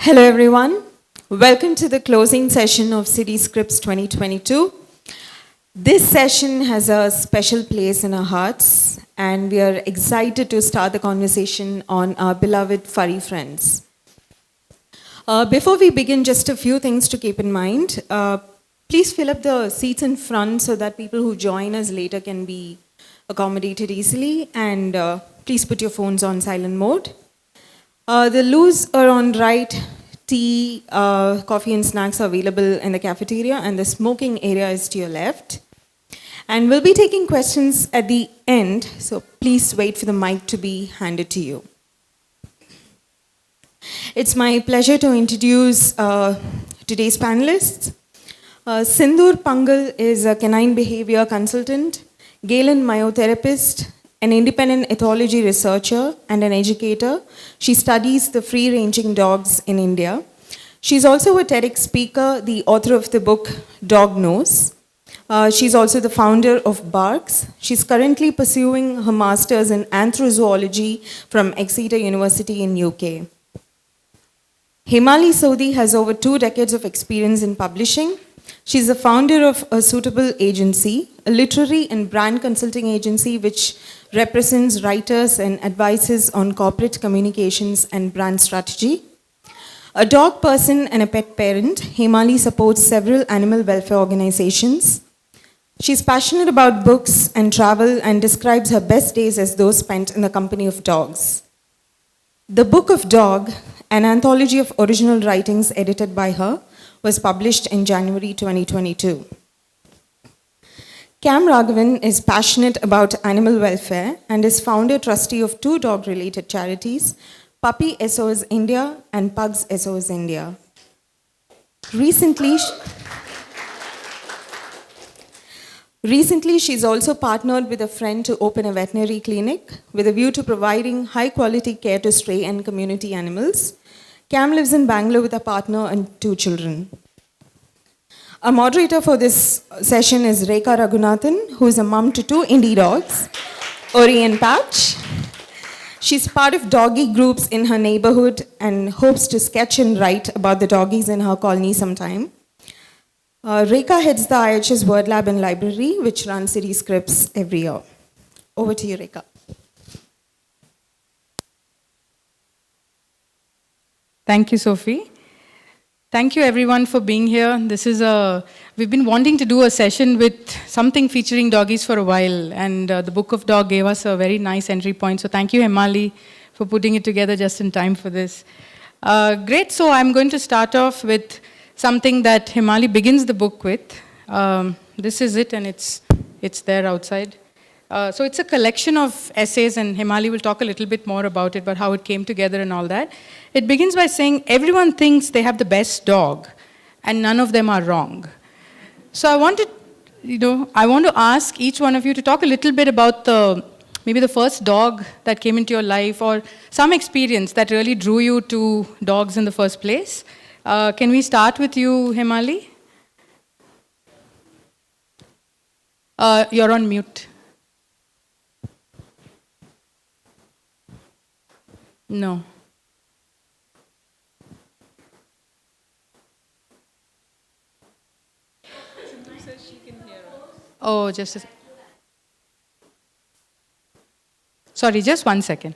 Hello everyone. Welcome to the closing session of City Scripts 2022. This session has a special place in our hearts and we are excited to start the conversation on our beloved furry friends. Before we begin, just a few things to keep in mind. Please fill up the seats in front so that people who join us later can be accommodated easily, and please put your phones on silent mode. The loos are on right, tea, coffee and snacks are available in the cafeteria, and the smoking area is to your left. And we'll be taking questions at the end, so please wait for the mic to be handed to you. It's my pleasure to introduce today's panelists. Sindhoor Pangal is a canine behavior consultant, Galen myotherapist, an independent ethology researcher and an educator. She studies the free-ranging dogs in India. She's also a TEDx speaker, the author of the book Dog Knows. She's also the founder of Barks. She's currently pursuing her master's in anthrozoology from Exeter University in UK. Hemali Sodhi has over 2 decades of experience in publishing. She's the founder of A Suitable Agency, a literary and brand consulting agency which represents writers and advises on corporate communications and brand strategy. A dog person and a pet parent, Hemali supports several animal welfare organizations. She's passionate about books and travel and describes her best days as those spent in the company of dogs. The Book of Dog, an anthology of original writings edited by her, was published in January 2022. Cam Raghavan is passionate about animal welfare and is founder trustee of 2 dog-related charities, Puppy SOS India and Pugs SOS India. Recently, she's also partnered with a friend to open a veterinary clinic with a view to providing high-quality care to stray and community animals. Cam lives in Bangalore with a partner and 2 children. A moderator for this session is Rekha Raghunathan, who is a mum to 2 indie dogs, Ori and Patch. She's part of doggy groups in her neighborhood and hopes to sketch and write about the doggies in her colony sometime. Rekha heads the IHS Word Lab and Library, which runs City Scripts every year. Over to you, Rekha. Thank you, Sophie. Thank you, everyone, for being here. We've been wanting to do a session with something featuring doggies for a while, and the Book of Dog gave us a very nice entry point. So thank you, Hemali, for putting it together just in time for this. Great, so I'm going to start off with something that Hemali begins the book with. This is it, and it's there outside. So it's a collection of essays, and Hemali will talk a little bit more about it, about how it came together and all that. It begins by saying, everyone thinks they have the best dog, and none of them are wrong. So I want to ask each one of you to talk a little bit about maybe the first dog that came into your life, or some experience that really drew you to dogs in the first place. Can we start with you, Hemali? You're on mute. No. Oh, sorry, just 1 second.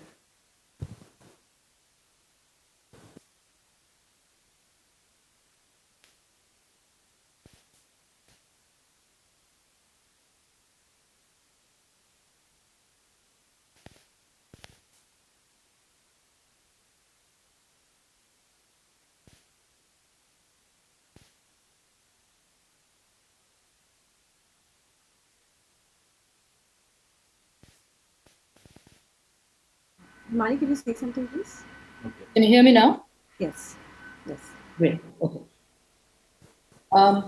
Mani, can you say something, please? Okay. Can you hear me now? Yes. Yes. Great. Okay.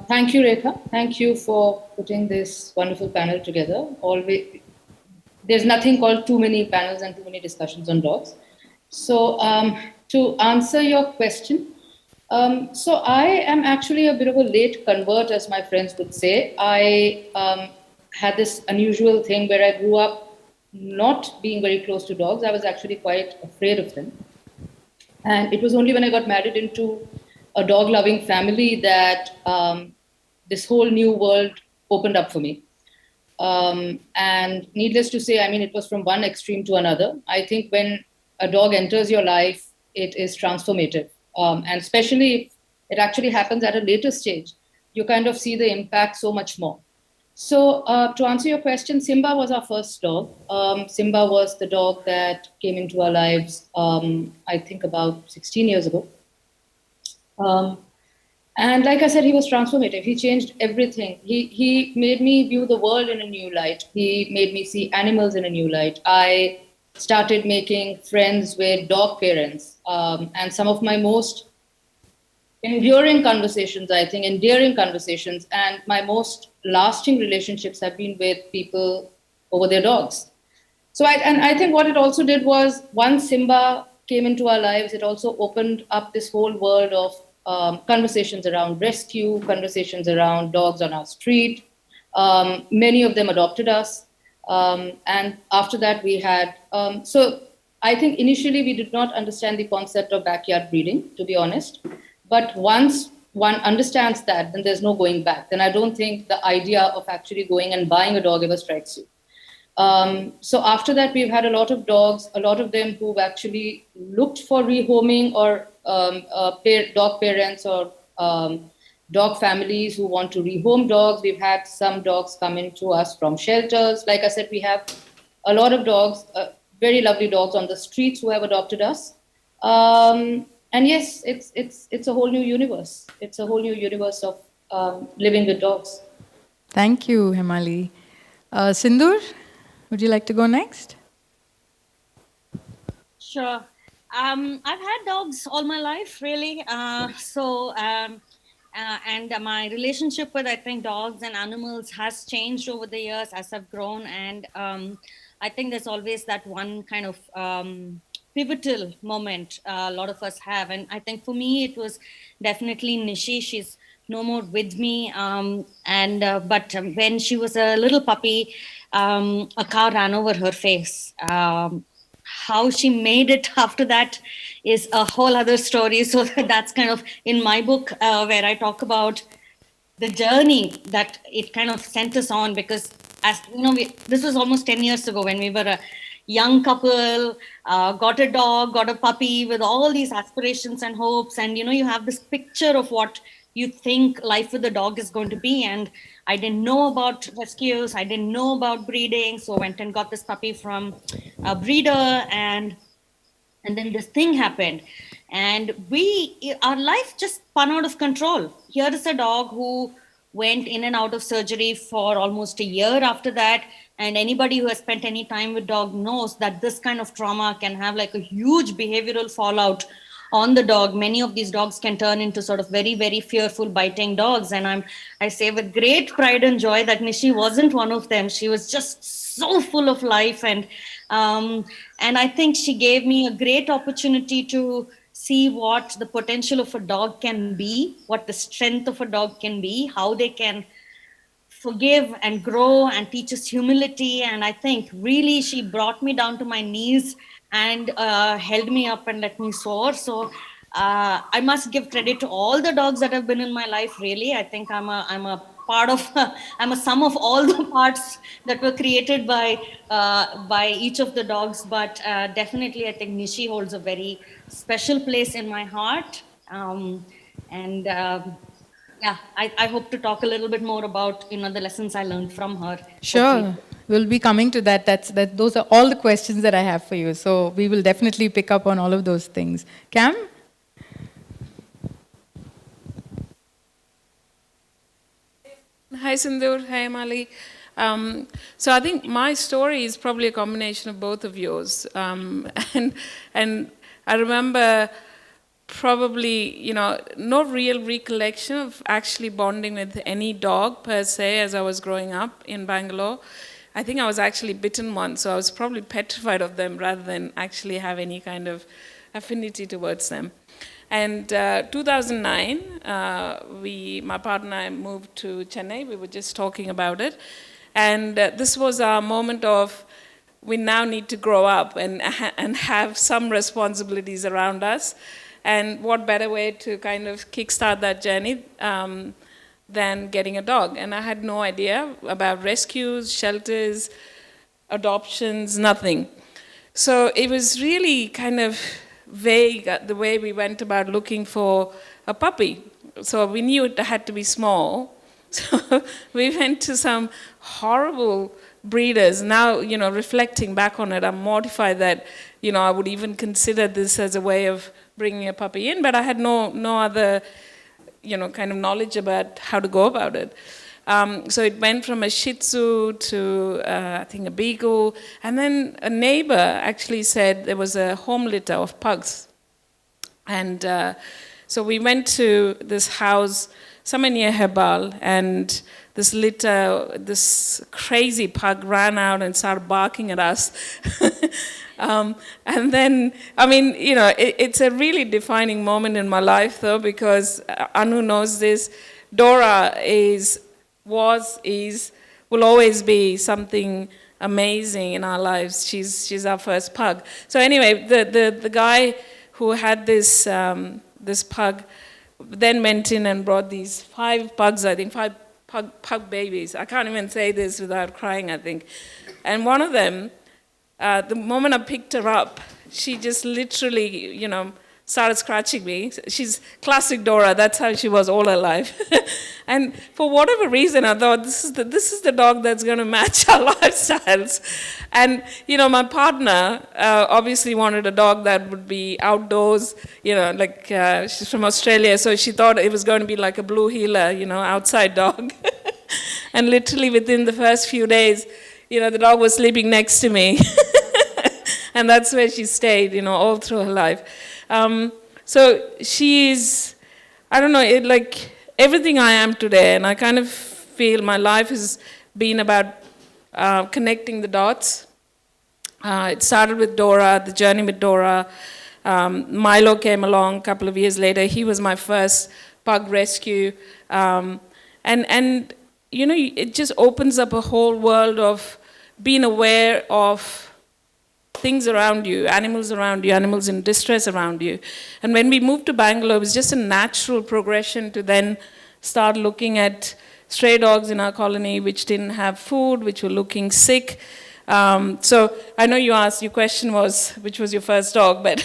Thank you, Rekha. Thank you for putting this wonderful panel together. There's nothing called too many panels and too many discussions on dogs. So to answer your question, so I am actually a bit of a late convert, as my friends would say. I had this unusual thing where I grew up not being very close to dogs. I was actually quite afraid of them. And it was only when I got married into a dog-loving family that this whole new world opened up for me. And needless to say, I mean, it was from one extreme to another. I think when a dog enters your life, it is transformative. And especially if it actually happens at a later stage, you kind of see the impact so much more. So, to answer your question, Simba was our first dog. Simba was the dog that came into our lives, I think, about 16 years ago. Um, and like I said, he was transformative. He changed everything. He made me view the world in a new light. He made me see animals in a new light. I started making friends with dog parents. And some of my most enduring conversations, I think, endearing conversations, and my most lasting relationships have been with people over their dogs. So, I think what it also did was once Simba came into our lives, it also opened up this whole world of conversations around rescue, conversations around dogs on our street. Many of them adopted us. And after that, we had, so I think initially we did not understand the concept of backyard breeding, to be honest. But once one understands that, then there's no going back. Then I don't think the idea of actually going and buying a dog ever strikes you. So after that, we've had a lot of dogs, a lot of them who've actually looked for rehoming or dog parents or dog families who want to rehome dogs. We've had some dogs come into us from shelters. Like I said, we have a lot of dogs, very lovely dogs on the streets who have adopted us. And yes, it's a whole new universe. It's a whole new universe of living with dogs. Thank you, Hemali. Sindhoor, would you like to go next? Sure. I've had dogs all my life, really. And my relationship with, I think, dogs and animals has changed over the years as I've grown. And I think there's always that one kind of pivotal moment a lot of us have. And I think for me, it was definitely Nishi. She's no more with me. But when she was a little puppy, a car ran over her face. How she made it after that is a whole other story. So that's kind of in my book where I talk about the journey that it kind of sent us on, because as you know, this was almost 10 years ago when we were a young couple, got a dog, got a puppy with all these aspirations and hopes. And, you have this picture of what you think life with a dog is going to be. And I didn't know about rescues. I didn't know about breeding. So I went and got this puppy from a breeder, and then this thing happened. And our life just spun out of control. Here is a dog who went in and out of surgery for almost a year after that. And anybody who has spent any time with dog knows that this kind of trauma can have like a huge behavioral fallout on the dog. Many of these dogs can turn into sort of very, very fearful, biting dogs. And I say with great pride and joy that Nishi wasn't one of them. She was just so full of life. And I think she gave me a great opportunity to see what the potential of a dog can be, what the strength of a dog can be, how they can forgive and grow and teach us humility. And I think really she brought me down to my knees and held me up and let me soar. So I must give credit to all the dogs that have been in my life, really. I think I'm a part of, I'm a sum of all the parts that were created by each of the dogs. But definitely I think Nishi holds a very special place in my heart. Yeah, I hope to talk a little bit more about, the lessons I learned from her. Sure. We'll be coming to that. Those are all the questions that I have for you. So we will definitely pick up on all of those things. Cam? Hi, Sindhoor. Hi, Hemali. So I think my story is probably a combination of both of yours. And I remember probably, no real recollection of actually bonding with any dog per se as I was growing up in Bangalore. I think I was actually bitten once, so I was probably petrified of them rather than actually have any kind of affinity towards them. And 2009, my partner and I moved to Chennai. We were just talking about it. And this was our moment of, we now need to grow up and have some responsibilities around us. And what better way to kind of kickstart that journey than getting a dog? And I had no idea about rescues, shelters, adoptions, nothing. So it was really kind of vague the way we went about looking for a puppy. So we knew it had to be small. So we went to some horrible breeders. Now, reflecting back on it, I'm mortified that, I would even consider this as a way of bringing a puppy in, but I had no other, kind of knowledge about how to go about it. So it went from a Shih Tzu to, I think, a Beagle. And then a neighbor actually said there was a home litter of pugs. And so we went to this house somewhere near Hemali, and this litter, this crazy pug ran out and started barking at us. And then, it's a really defining moment in my life, though, because Anu knows this. Dora will always be something amazing in our lives. She's our first pug. So anyway, the guy who had this pug then went in and brought these 5 pugs, I think, 5 pug babies. I can't even say this without crying, I think. And one of them, the moment I picked her up, she just literally, started scratching me. She's classic Dora. That's how she was all her life. And for whatever reason, I thought this is the dog that's going to match our lifestyles. And my partner obviously wanted a dog that would be outdoors. She's from Australia, so she thought it was going to be like a blue heeler, outside dog. And literally within the first few days, the dog was sleeping next to me. And that's where she stayed, all through her life. So she's, I don't know, like everything I am today, and I kind of feel my life has been about connecting the dots. It started with Dora, the journey with Dora. Milo came along a couple of years later. He was my first pug rescue. And it just opens up a whole world of being aware of things around you, animals in distress around you. And when we moved to Bangalore, it was just a natural progression to then start looking at stray dogs in our colony which didn't have food, which were looking sick. So I know your question was, which was your first dog, but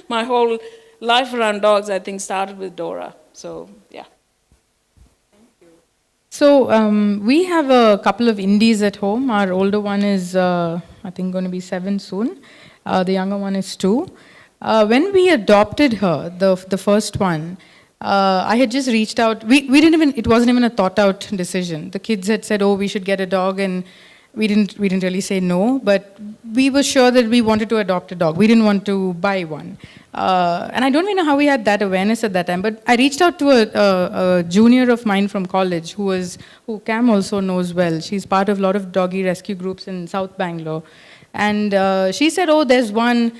my whole life around dogs, I think, started with Dora. So, yeah. So we have a couple of indies at home. Our older one is, I think, going to be 7 soon. The younger one is 2. When we adopted her, the first one, I had just reached out. We didn't even. It wasn't even a thought-out decision. The kids had said, "Oh, we should get a dog," and we didn't really say no. But we were sure that we wanted to adopt a dog. We didn't want to buy one. And I don't even know how we had that awareness at that time, but I reached out to a junior of mine from college who Cam also knows well. She's part of a lot of doggy rescue groups in South Bangalore. And she said, oh, there's one,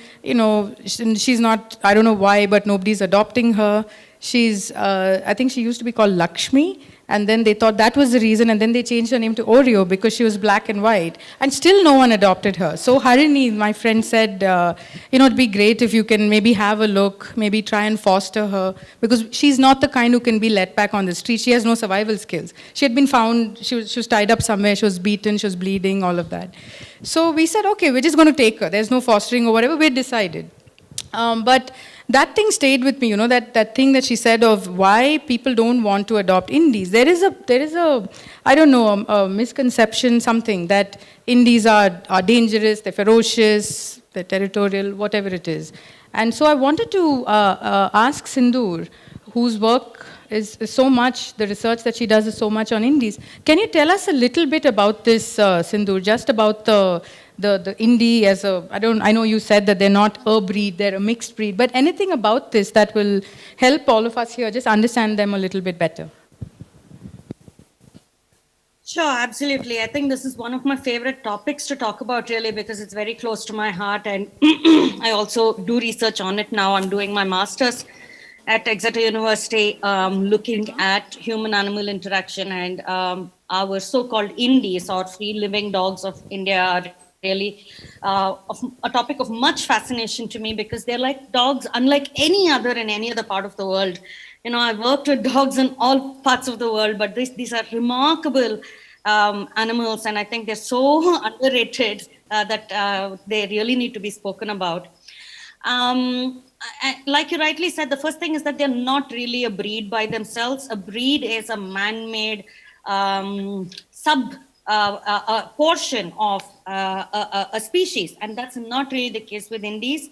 she's not, I don't know why, but nobody's adopting her. She's, I think she used to be called Lakshmi. And then they thought that was the reason, and then they changed her name to Oreo because she was black and white. And still no one adopted her. So Harini, my friend, said, it'd be great if you can maybe have a look, maybe try and foster her, because she's not the kind who can be let back on the street. She has no survival skills. She had been found, she was tied up somewhere, she was beaten, she was bleeding, all of that. So we said, okay, we're just going to take her. There's no fostering or whatever, we decided. But that thing stayed with me, that thing that she said of why people don't want to adopt indies. There is a I don't know, a misconception, something, that indies are dangerous, they're ferocious, they're territorial, whatever it is. And so I wanted to ask Sindhoor, whose work is so much, the research that she does is so much on indies. Can you tell us a little bit about this, Sindhoor, just about the indie as a, I know you said that they're not a breed, they're a mixed breed, but anything about this that will help all of us here just understand them a little bit better? Sure, absolutely. I think this is one of my favorite topics to talk about, really, because it's very close to my heart. And I also do research on it now. I'm doing my master's at Exeter University, looking at human-animal interaction, and our so-called indies, or free living dogs of India, are really a topic of much fascination to me, because they're like dogs unlike any other in any other part of the world. You know, I've worked with dogs in all parts of the world, but these are remarkable animals, and I think they're so underrated that they really need to be spoken about. Like you rightly said, the first thing is that they're not really a breed by themselves. A breed is a man-made sub portion of a species, and that's not really the case with Indies.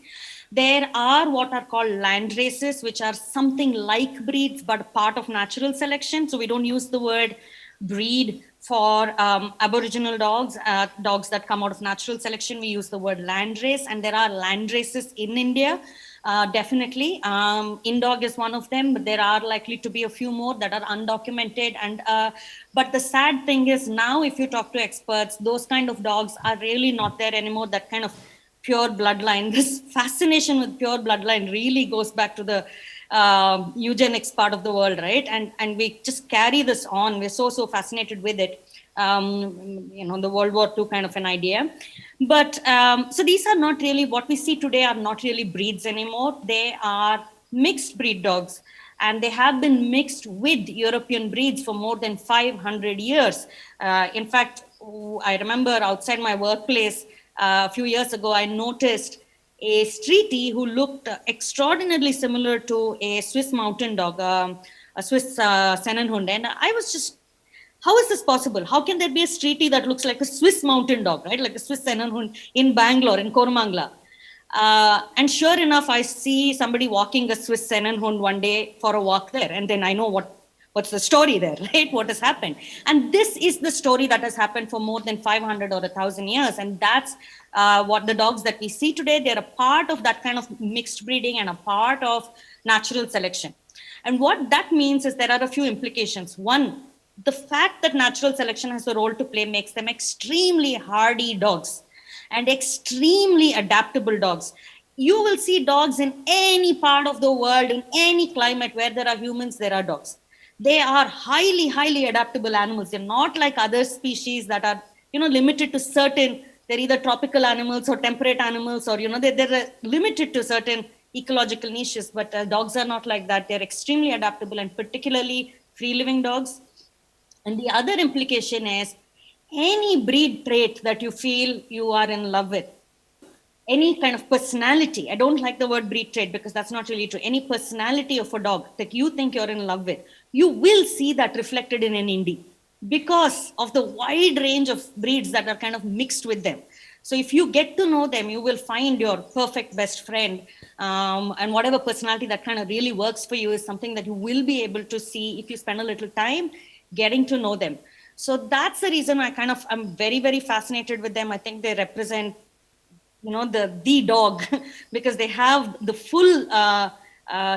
There are what are called land races, which are something like breeds but part of natural selection. So we don't use the word breed for Aboriginal dogs, dogs that come out of natural selection. We use the word land race, and there are land races in India. Definitely. In-dog is one of them, but there are likely to be a few more that are undocumented. And but the sad thing is, now if you talk to experts, those kind of dogs are really not there anymore. That kind of pure bloodline, this fascination with pure bloodline really goes back to the eugenics part of the world, right? And we just carry this on. We're so fascinated with it. You know, the World War II kind of an idea. But so these are not really, what we see today are not really breeds anymore. They are mixed breed dogs, and they have been mixed with European breeds for more than 500 years. In fact, I remember outside my workplace a few years ago, I noticed a streetie who looked extraordinarily similar to a Swiss mountain dog, a Swiss Sennenhund. And I was just, how is this possible? How can there be a streetie that looks like a Swiss mountain dog, right? Like a Swiss Sennenhund in Bangalore, in Koramangala. And sure enough, I see somebody walking a Swiss Sennenhund one day for a walk there. And then I know what's the story there, right? What has happened? And this is the story that has happened for more than 500 or 1,000 years. And that's what the dogs that we see today, they're a part of that kind of mixed breeding and a part of natural selection. And what that means is there are a few implications. One, the fact that natural selection has a role to play makes them extremely hardy dogs and extremely adaptable dogs. You will see dogs in any part of the world, in any climate where there are humans, there are dogs. They are highly adaptable animals. They're not like other species that are, you know, limited to certain, they're either tropical animals or temperate animals, or, you know, they're limited to certain ecological niches, but dogs are not like that. They're extremely adaptable, and particularly free-living dogs. And the other implication is any breed trait that you feel you are in love with, any kind of personality, I don't like the word breed trait because that's not really true, any personality of a dog that you think you're in love with, you will see that reflected in an Indie because of the wide range of breeds that are kind of mixed with them. So if you get to know them, you will find your perfect best friend, and whatever personality that kind of really works for you is something that you will be able to see if you spend a little time getting to know them. So that's the reason I'm very fascinated with them. I think they represent, you know, the dog because they have the full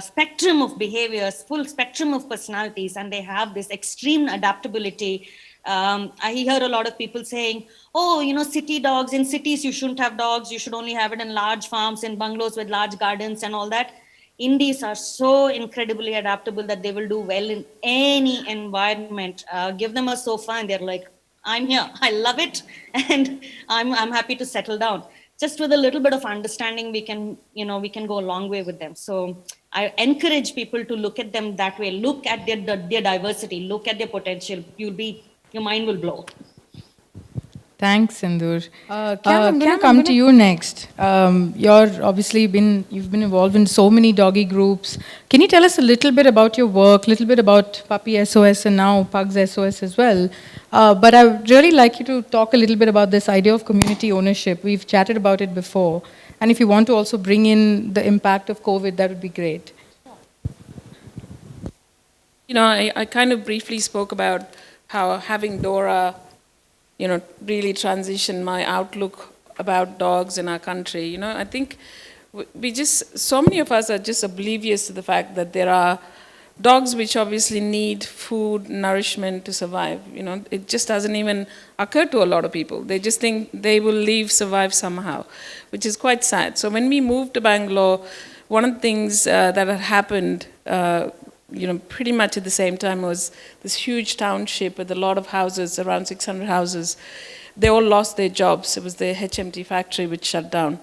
spectrum of behaviors, full spectrum of personalities, and they have this extreme adaptability. I hear a lot of people saying, oh, you know, city dogs, in cities you shouldn't have dogs, you should only have it in large farms, in bungalows with large gardens and all that. Indies are so incredibly adaptable that they will do well in any environment. Give them a sofa and they're like, I'm here, I love it, and I'm happy to settle down. Just with a little bit of understanding, we can go a long way with them. So I encourage people to look at them that way. Look at their diversity, look at their potential. Your mind will blow. Thanks, Sindhoor. Cam, I'm Can gonna- I come to you next? You've been involved in so many doggy groups. Can you tell us a little bit about your work, a little bit about Puppy SOS and now Pugs SOS as well? But I would really like you to talk a little bit about this idea of community ownership. We've chatted about it before. And if you want to also bring in the impact of COVID, that would be great. You know, I kind of briefly spoke about how having Dora, you know, really transitioned my outlook about dogs in our country. You know, I think so many of us are just oblivious to the fact that there are dogs which obviously need food, nourishment to survive. You know, it just doesn't even occur to a lot of people. They just think they will survive somehow, which is quite sad. So when we moved to Bangalore, one of the things that had happened, you know, pretty much at the same time was this huge township with a lot of houses, around 600 houses. they all lost their jobs. It was the HMT factory which shut down.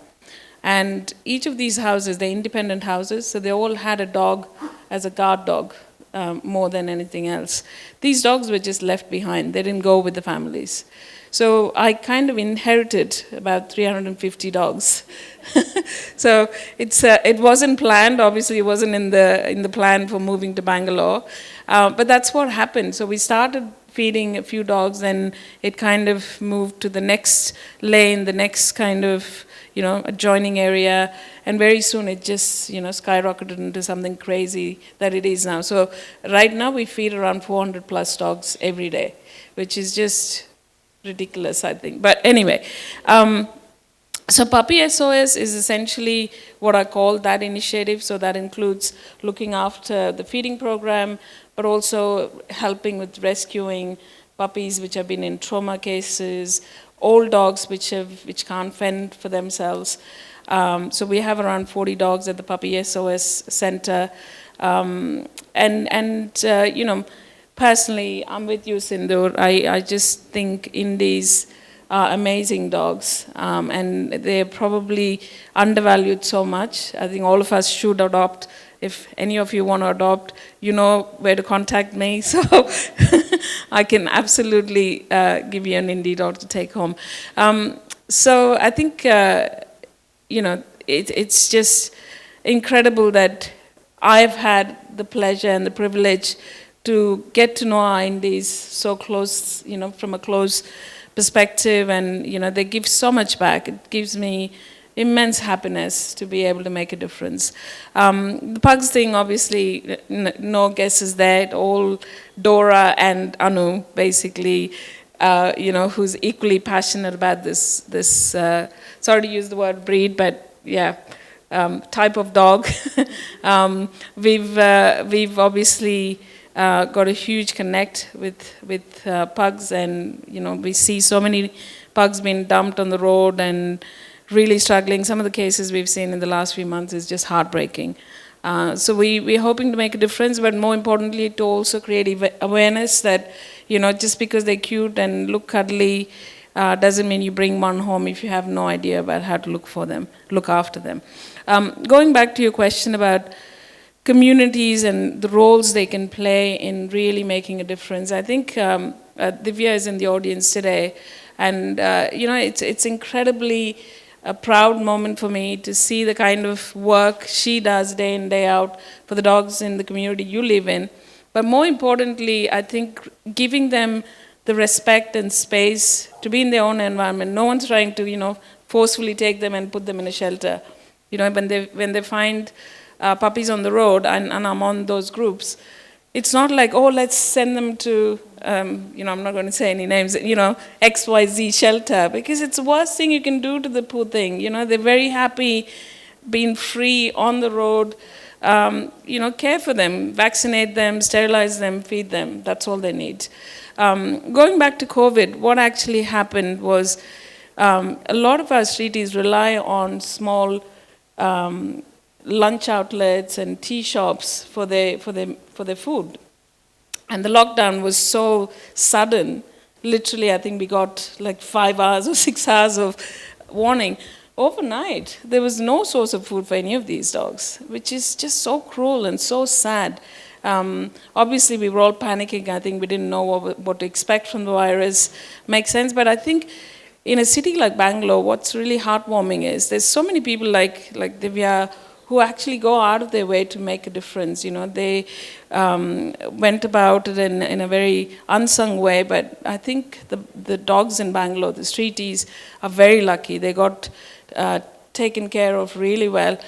And each of these houses, they're independent houses, so they all had a dog as a guard dog, more than anything else. These dogs were just left behind. They didn't go with the families. So I kind of inherited about 350 dogs. So it wasn't planned. Obviously, it wasn't in the plan for moving to Bangalore. But that's what happened. So we started feeding a few dogs, and it kind of moved to the next lane, the next kind of adjoining area, and very soon it just skyrocketed into something crazy that it is now. So right now we feed around 400 plus dogs every day, which is just ridiculous, I think. But anyway, so Puppy SOS is essentially what I call that initiative. So that includes looking after the feeding program, but also helping with rescuing puppies which have been in trauma cases, old dogs which can't fend for themselves. So we have around 40 dogs at the Puppy SOS Center. Personally, I'm with you, Sindhoor. I just think Indies are amazing dogs, and they're probably undervalued so much. I think all of us should adopt. If any of you want to adopt, you know where to contact me. So I can absolutely give you an Indie dog to take home. So I think, it's just incredible that I've had the pleasure and the privilege to get to know our Indies so close, from a close perspective, and they give so much back. It gives me immense happiness to be able to make a difference. The pugs thing, obviously, no guesses there. All Dora and Anu, basically, who's equally passionate about this. Sorry to use the word breed, but yeah, type of dog. We've obviously got a huge connect with pugs, and we see so many pugs being dumped on the road and really struggling. Some of the cases we've seen in the last few months is just heartbreaking. So we're hoping to make a difference, but more importantly, to also create awareness that, just because they're cute and look cuddly, doesn't mean you bring one home if you have no idea about how to look after them. Going back to your question about communities and the roles they can play in really making a difference, I think Divya is in the audience today, and it's incredibly a proud moment for me to see the kind of work she does day in, day out for the dogs in the community you live in. But more importantly, I think giving them the respect and space to be in their own environment. No one's trying to, forcefully take them and put them in a shelter. When they find puppies on the road, and I'm on those groups, it's not like, oh, let's send them to, I'm not going to say any names, XYZ shelter, because it's the worst thing you can do to the poor thing. They're very happy being free on the road. Care for them, vaccinate them, sterilize them, feed them. That's all they need. Going back to COVID, what actually happened was a lot of our streeties rely on small lunch outlets and tea shops for their food. And the lockdown was so sudden. Literally, I think we got like 5 hours or 6 hours of warning. Overnight, there was no source of food for any of these dogs, which is just so cruel and so sad. Obviously, we were all panicking. I think we didn't know what to expect from the virus. Makes sense. But I think in a city like Bangalore, what's really heartwarming is there's so many people like Divya who actually go out of their way to make a difference. They went about it in a very unsung way, but I think the dogs in Bangalore, the streeties, are very lucky. They got taken care of really well.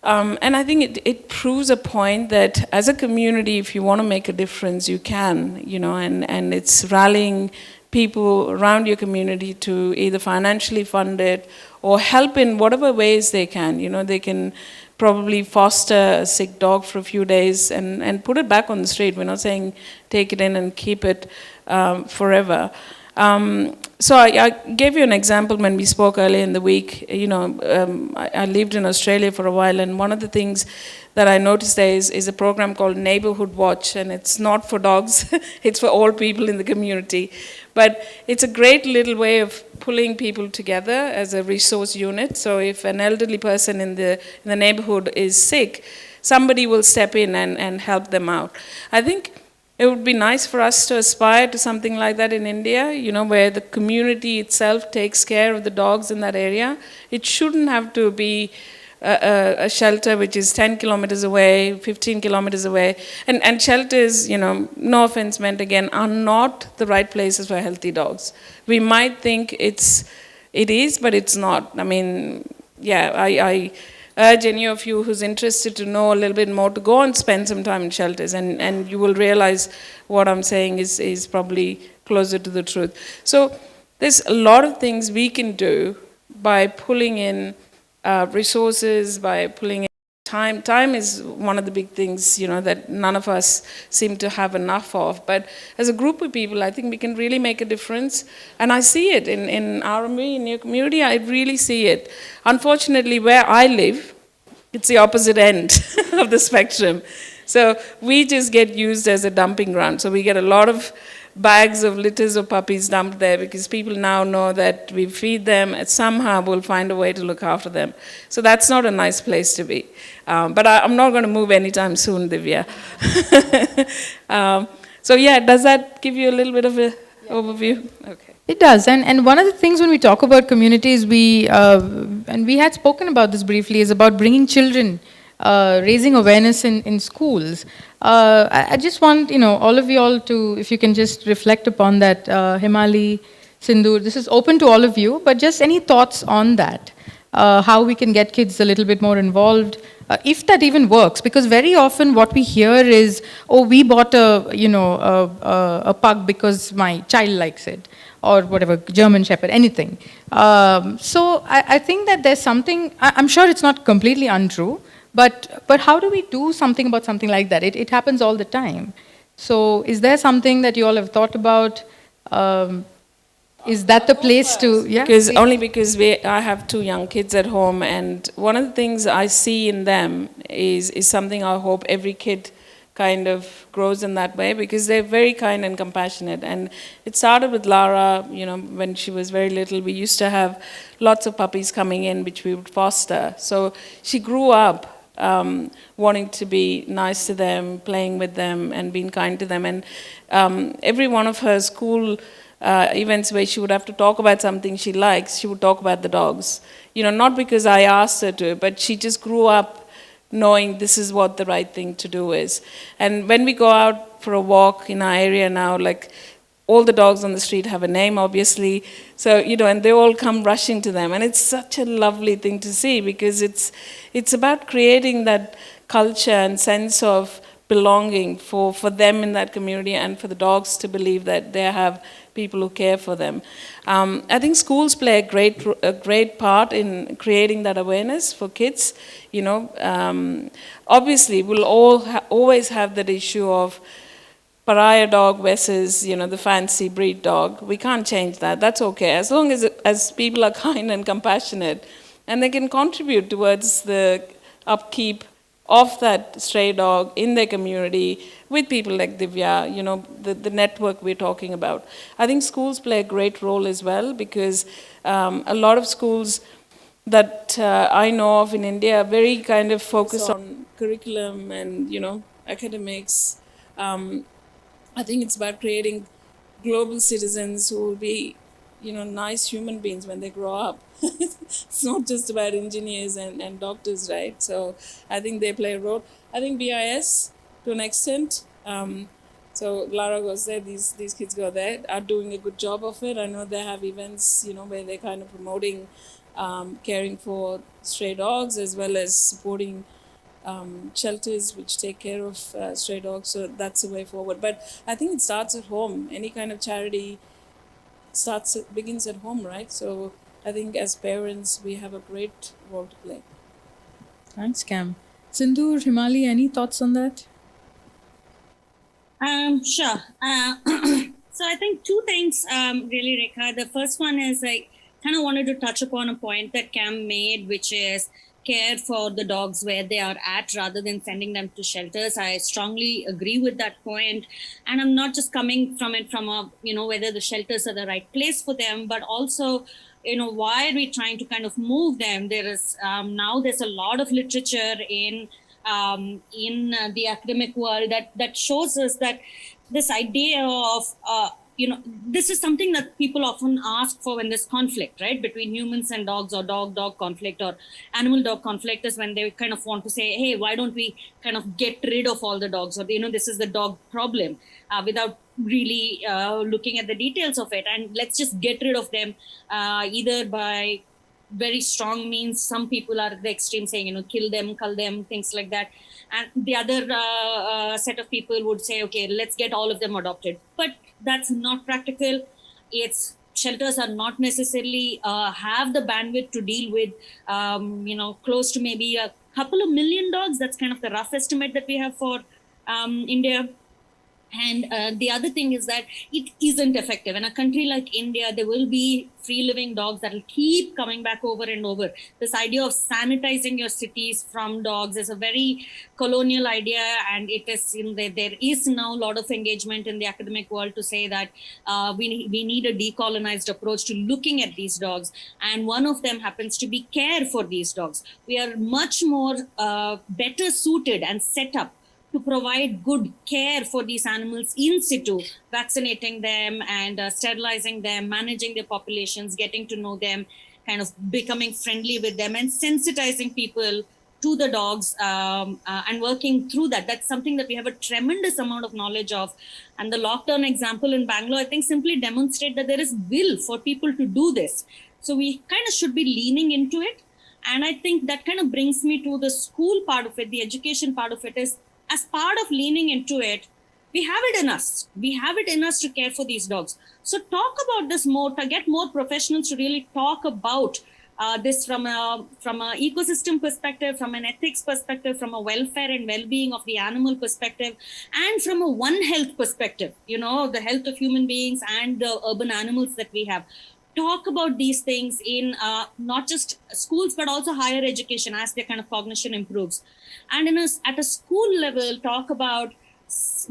And I think it proves a point that as a community, if you want to make a difference, you can, and it's rallying people around your community to either financially fund it or help in whatever ways they can. They can probably foster a sick dog for a few days and put it back on the street. We're not saying take it in and keep it forever. so I gave you an example when we spoke earlier in the week. I lived in Australia for a while, and one of the things that I noticed there is a program called Neighborhood Watch, and it's not for dogs, it's for all people in the community. But it's a great little way of pulling people together as a resource unit. So if an elderly person in the neighborhood is sick, somebody will step in and help them out. I think it would be nice for us to aspire to something like that in India, where the community itself takes care of the dogs in that area. It shouldn't have to be a shelter which is 10 kilometers away, 15 kilometers away. And shelters, no offense meant again, are not the right places for healthy dogs. We might think it is, but it's not. I mean, yeah, I urge any of you who's interested to know a little bit more to go and spend some time in shelters, and you will realize what I'm saying is probably closer to the truth. So there's a lot of things we can do by pulling in resources, by pulling in time. Time is one of the big things, that none of us seem to have enough of. But as a group of people, I think we can really make a difference. And I see it in RME, in your community, I really see it. Unfortunately, where I live, it's the opposite end of the spectrum. So we just get used as a dumping ground. So we get a lot of bags of litters of puppies dumped there because people now know that we feed them and somehow we'll find a way to look after them. So that's not a nice place to be. But I'm not going to move anytime soon, Divya. So yeah, does that give you a little bit of an overview? Okay. It does, and one of the things when we talk about communities, and we had spoken about this briefly, is about bringing children, raising awareness in schools. I just want all of you all to, if you can just reflect upon that, Hemali, Sindhoor, this is open to all of you, but just any thoughts on that, how we can get kids a little bit more involved, if that even works, because very often what we hear is, oh, we bought a pug because my child likes it, or whatever, German Shepherd, anything. So I think that there's something, I'm sure it's not completely untrue, but how do we do something about something like that? It happens all the time. So is there something that you all have thought about? Is that the place to, yeah? Only because I have 2 young kids at home, and one of the things I see in them is something I hope every kid kind of grows in that way, because they're very kind and compassionate. And it started with Lara, when she was very little. We used to have lots of puppies coming in, which we would foster. So she grew up wanting to be nice to them, playing with them, and being kind to them. And every one of her school events where she would have to talk about something she likes, she would talk about the dogs. Not because I asked her to, but she just grew up knowing this is what the right thing to do is. And when we go out for a walk in our area now, like, all the dogs on the street have a name, obviously. So, and they all come rushing to them. And it's such a lovely thing to see, because it's about creating that culture and sense of belonging for them in that community, and for the dogs to believe that they have people who care for them. I think schools play a great part in creating that awareness for kids. Obviously, we'll always have that issue of pariah dog versus, the fancy breed dog. We can't change that. That's okay. As long as people are kind and compassionate, and they can contribute towards the upkeep of that stray dog in their community with people like Divya, the network we're talking about. I think schools play a great role as well, because a lot of schools that I know of in India are very kind of focused on curriculum and, academics. I think it's about creating global citizens who will be, nice human beings when they grow up. It's not just about engineers and doctors, right? So I think they play a role. I think BIS, to an extent, so Lara goes there, these kids go there, are doing a good job of it. I know they have events, where they're kind of promoting caring for stray dogs, as well as supporting shelters which take care of stray dogs. So that's the way forward. But I think it starts at home. Any kind of charity begins at home, right? So I think as parents, we have a great role to play. Thanks, Cam. Sindhoor, Hemali, any thoughts on that? Sure. So I think two things, really, Rekha. The first one is I kind of wanted to touch upon a point that Cam made, which is care for the dogs where they are at rather than sending them to shelters. I strongly agree with that point. And I'm not just coming from it from a, whether the shelters are the right place for them, but also, why are we trying to kind of move them? There is now there's a lot of literature in the academic world that shows us that this idea of this is something that people often ask for when there's conflict, right, between humans and dogs, or dog conflict, or animal dog conflict, is when they kind of want to say, hey, why don't we kind of get rid of all the dogs, or this is the dog problem, without really looking at the details of it, and let's just get rid of them, either by very strong means. Some people are at the extreme saying, kill them, cull them, things like that. And the other set of people would say, okay, let's get all of them adopted. But that's not practical. Shelters are not necessarily have the bandwidth to deal with, close to maybe a couple of million dogs. That's kind of the rough estimate that we have for India. And the other thing is that it isn't effective. In a country like India, there will be free-living dogs that will keep coming back over and over. This idea of sanitizing your cities from dogs is a very colonial idea, and it is there is now a lot of engagement in the academic world to say that we need a decolonized approach to looking at these dogs, and one of them happens to be care for these dogs. We are much more better suited and set up to provide good care for these animals in situ, vaccinating them and sterilizing them, managing their populations, getting to know them, kind of becoming friendly with them, and sensitizing people to the dogs, and working through that. That's something that we have a tremendous amount of knowledge of. And the lockdown example in Bangalore, I think, simply demonstrate that there is will for people to do this. So we kind of should be leaning into it. And I think that kind of brings me to the school part of it, the education part of it is, as part of leaning into it, we have it in us. We have it in us to care for these dogs. So talk about this more, to get more professionals to really talk about this from a ecosystem perspective, from an ethics perspective, from a welfare and well-being of the animal perspective, and from a One Health perspective, the health of human beings and the urban animals that we have. Talk about these things in not just schools, but also higher education as their kind of cognition improves. And at a school level, talk about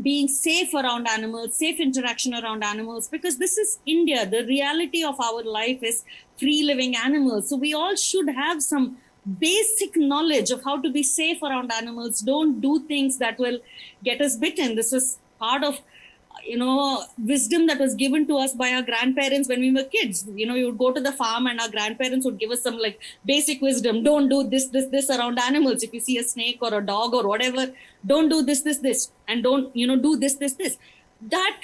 being safe around animals, safe interaction around animals, because this is India. The reality of our life is free living animals. So we all should have some basic knowledge of how to be safe around animals. Don't do things that will get us bitten. This is part of wisdom that was given to us by our grandparents when we were kids. We would go to the farm and our grandparents would give us some basic wisdom. Don't do this around animals. If you see a snake or a dog or whatever, don't do this, and don't, do this. That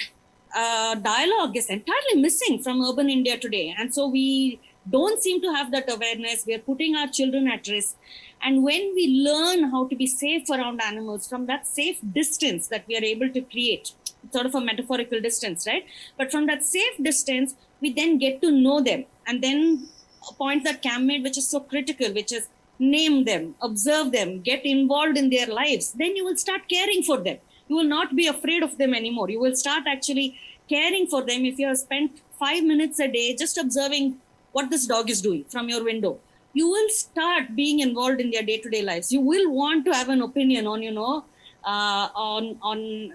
dialogue is entirely missing from urban India today. And so we don't seem to have that awareness. We are putting our children at risk. And when we learn how to be safe around animals from that safe distance that we are able to create, sort of a metaphorical distance, right? But from that safe distance, we then get to know them. And then a point that Cam made, which is so critical, which is name them, observe them, get involved in their lives. Then you will start caring for them. You will not be afraid of them anymore. You will start actually caring for them if you have spent 5 minutes a day just observing what this dog is doing from your window. You will start being involved in their day-to-day lives. You will want to have an opinion on,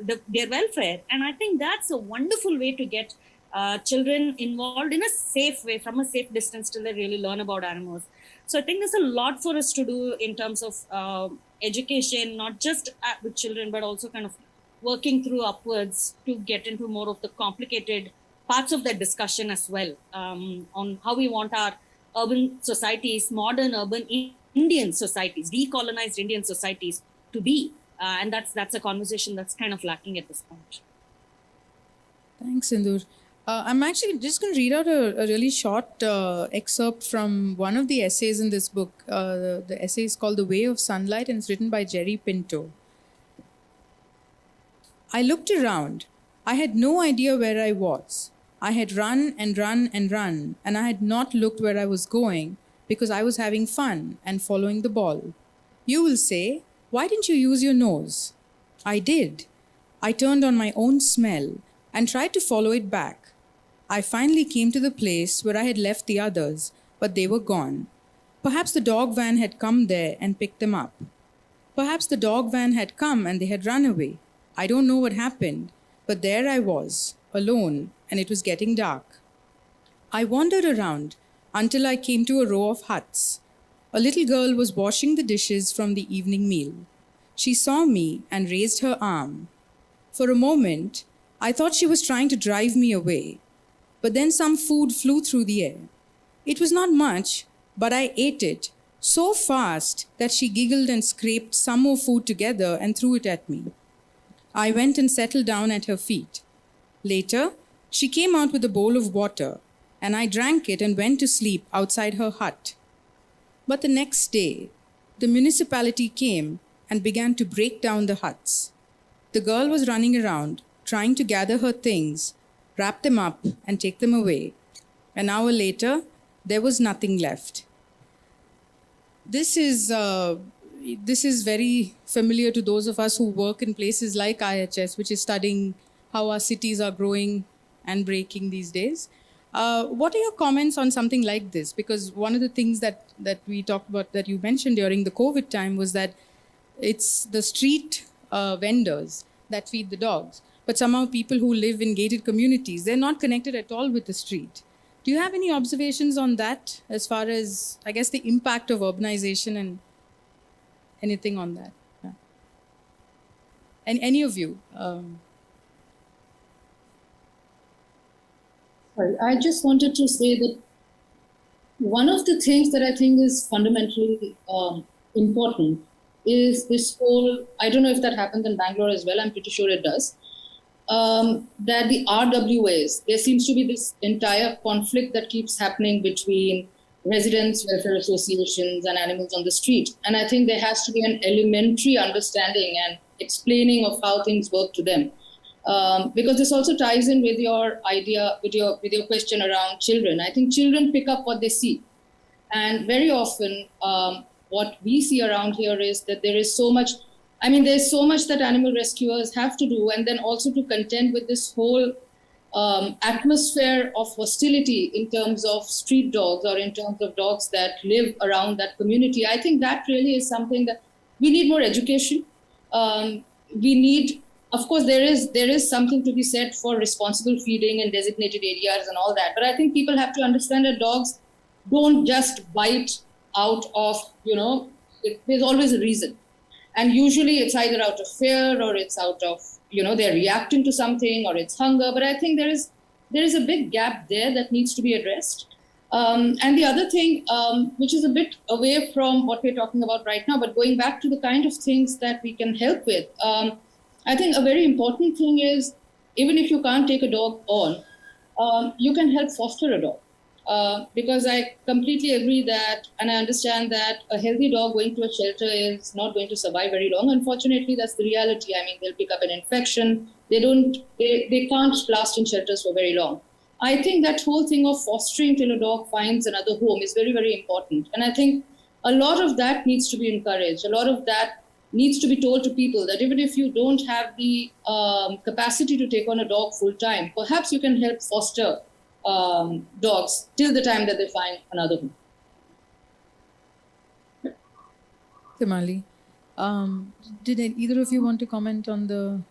their welfare. And I think that's a wonderful way to get children involved in a safe way, from a safe distance, till they really learn about animals. So I think there's a lot for us to do in terms of education, not just with children, but also kind of working through upwards to get into more of the complicated parts of that discussion as well, on how we want our urban societies, modern urban Indian societies, decolonized Indian societies to be. And that's a conversation that's kind of lacking at this point. Thanks, Sindhoor. I'm actually just going to read out a really short excerpt from one of the essays in this book. The essay is called The Way of Sunlight, and it's written by Jerry Pinto. I looked around. I had no idea where I was. I had run and run and run, and I had not looked where I was going because I was having fun and following the ball. You will say, why didn't you use your nose? I did. I turned on my own smell. and tried to follow it back. I finally came to the place where I had left the others, but they were gone. Perhaps the dog van had come there and picked them up. Perhaps the dog van had come and they had run away. I don't know what happened, but there I was, alone, and it was getting dark. I wandered around until I came to a row of huts. A little girl was washing the dishes from the evening meal. She saw me and raised her arm. For a moment, I thought she was trying to drive me away, but then some food flew through the air. It was not much, but I ate it so fast that she giggled and scraped some more food together and threw it at me. I went and settled down at her feet. Later, she came out with a bowl of water, and I drank it and went to sleep outside her hut. But the next day, the municipality came and began to break down the huts. The girl was running around, trying to gather her things, wrap them up, and take them away. An hour later, there was nothing left. This is very familiar to those of us who work in places like IHS, which is studying how our cities are growing and breaking these days. What are your comments on something like this? Because one of the things that we talked about, that you mentioned during the COVID time, was that it's the street vendors that feed the dogs. But somehow people who live in gated communities, they're not connected at all with the street. Do you have any observations on that as far as, I guess, the impact of urbanization and anything on that? Yeah. And any of you? Sorry, I just wanted to say that one of the things that I think is fundamentally important is this whole, I don't know if that happens in Bangalore as well, I'm pretty sure it does, that the RWAs, there seems to be this entire conflict that keeps happening between residents, welfare associations, and animals on the street. And I think there has to be an elementary understanding and explaining of how things work to them. Because this also ties in with your idea, with your question around children. I think children pick up what they see. And very often, what we see around here is that there is so much, there's so much that animal rescuers have to do, and then also to contend with this whole atmosphere of hostility in terms of street dogs or in terms of dogs that live around that community. I think that really is something that we need more education. We need, of course, there is something to be said for responsible feeding in designated areas and all that. But I think people have to understand that dogs don't just bite out of, there's always a reason. And usually it's either out of fear or it's out of, they're reacting to something or it's hunger. But I think there is a big gap there that needs to be addressed. And the other thing, which is a bit away from what we're talking about right now, but going back to the kind of things that we can help with, I think a very important thing is, even if you can't take a dog on, you can help foster a dog. Because I completely agree that, and I understand that a healthy dog going to a shelter is not going to survive very long. Unfortunately, that's the reality. They'll pick up an infection. They can't last in shelters for very long. I think that whole thing of fostering till a dog finds another home is very, very important. And I think a lot of that needs to be encouraged. A lot of that needs to be told to people, that even if you don't have the capacity to take on a dog full time, perhaps you can help foster dogs till the time that they find another home. Hemali, did either of you want to comment on the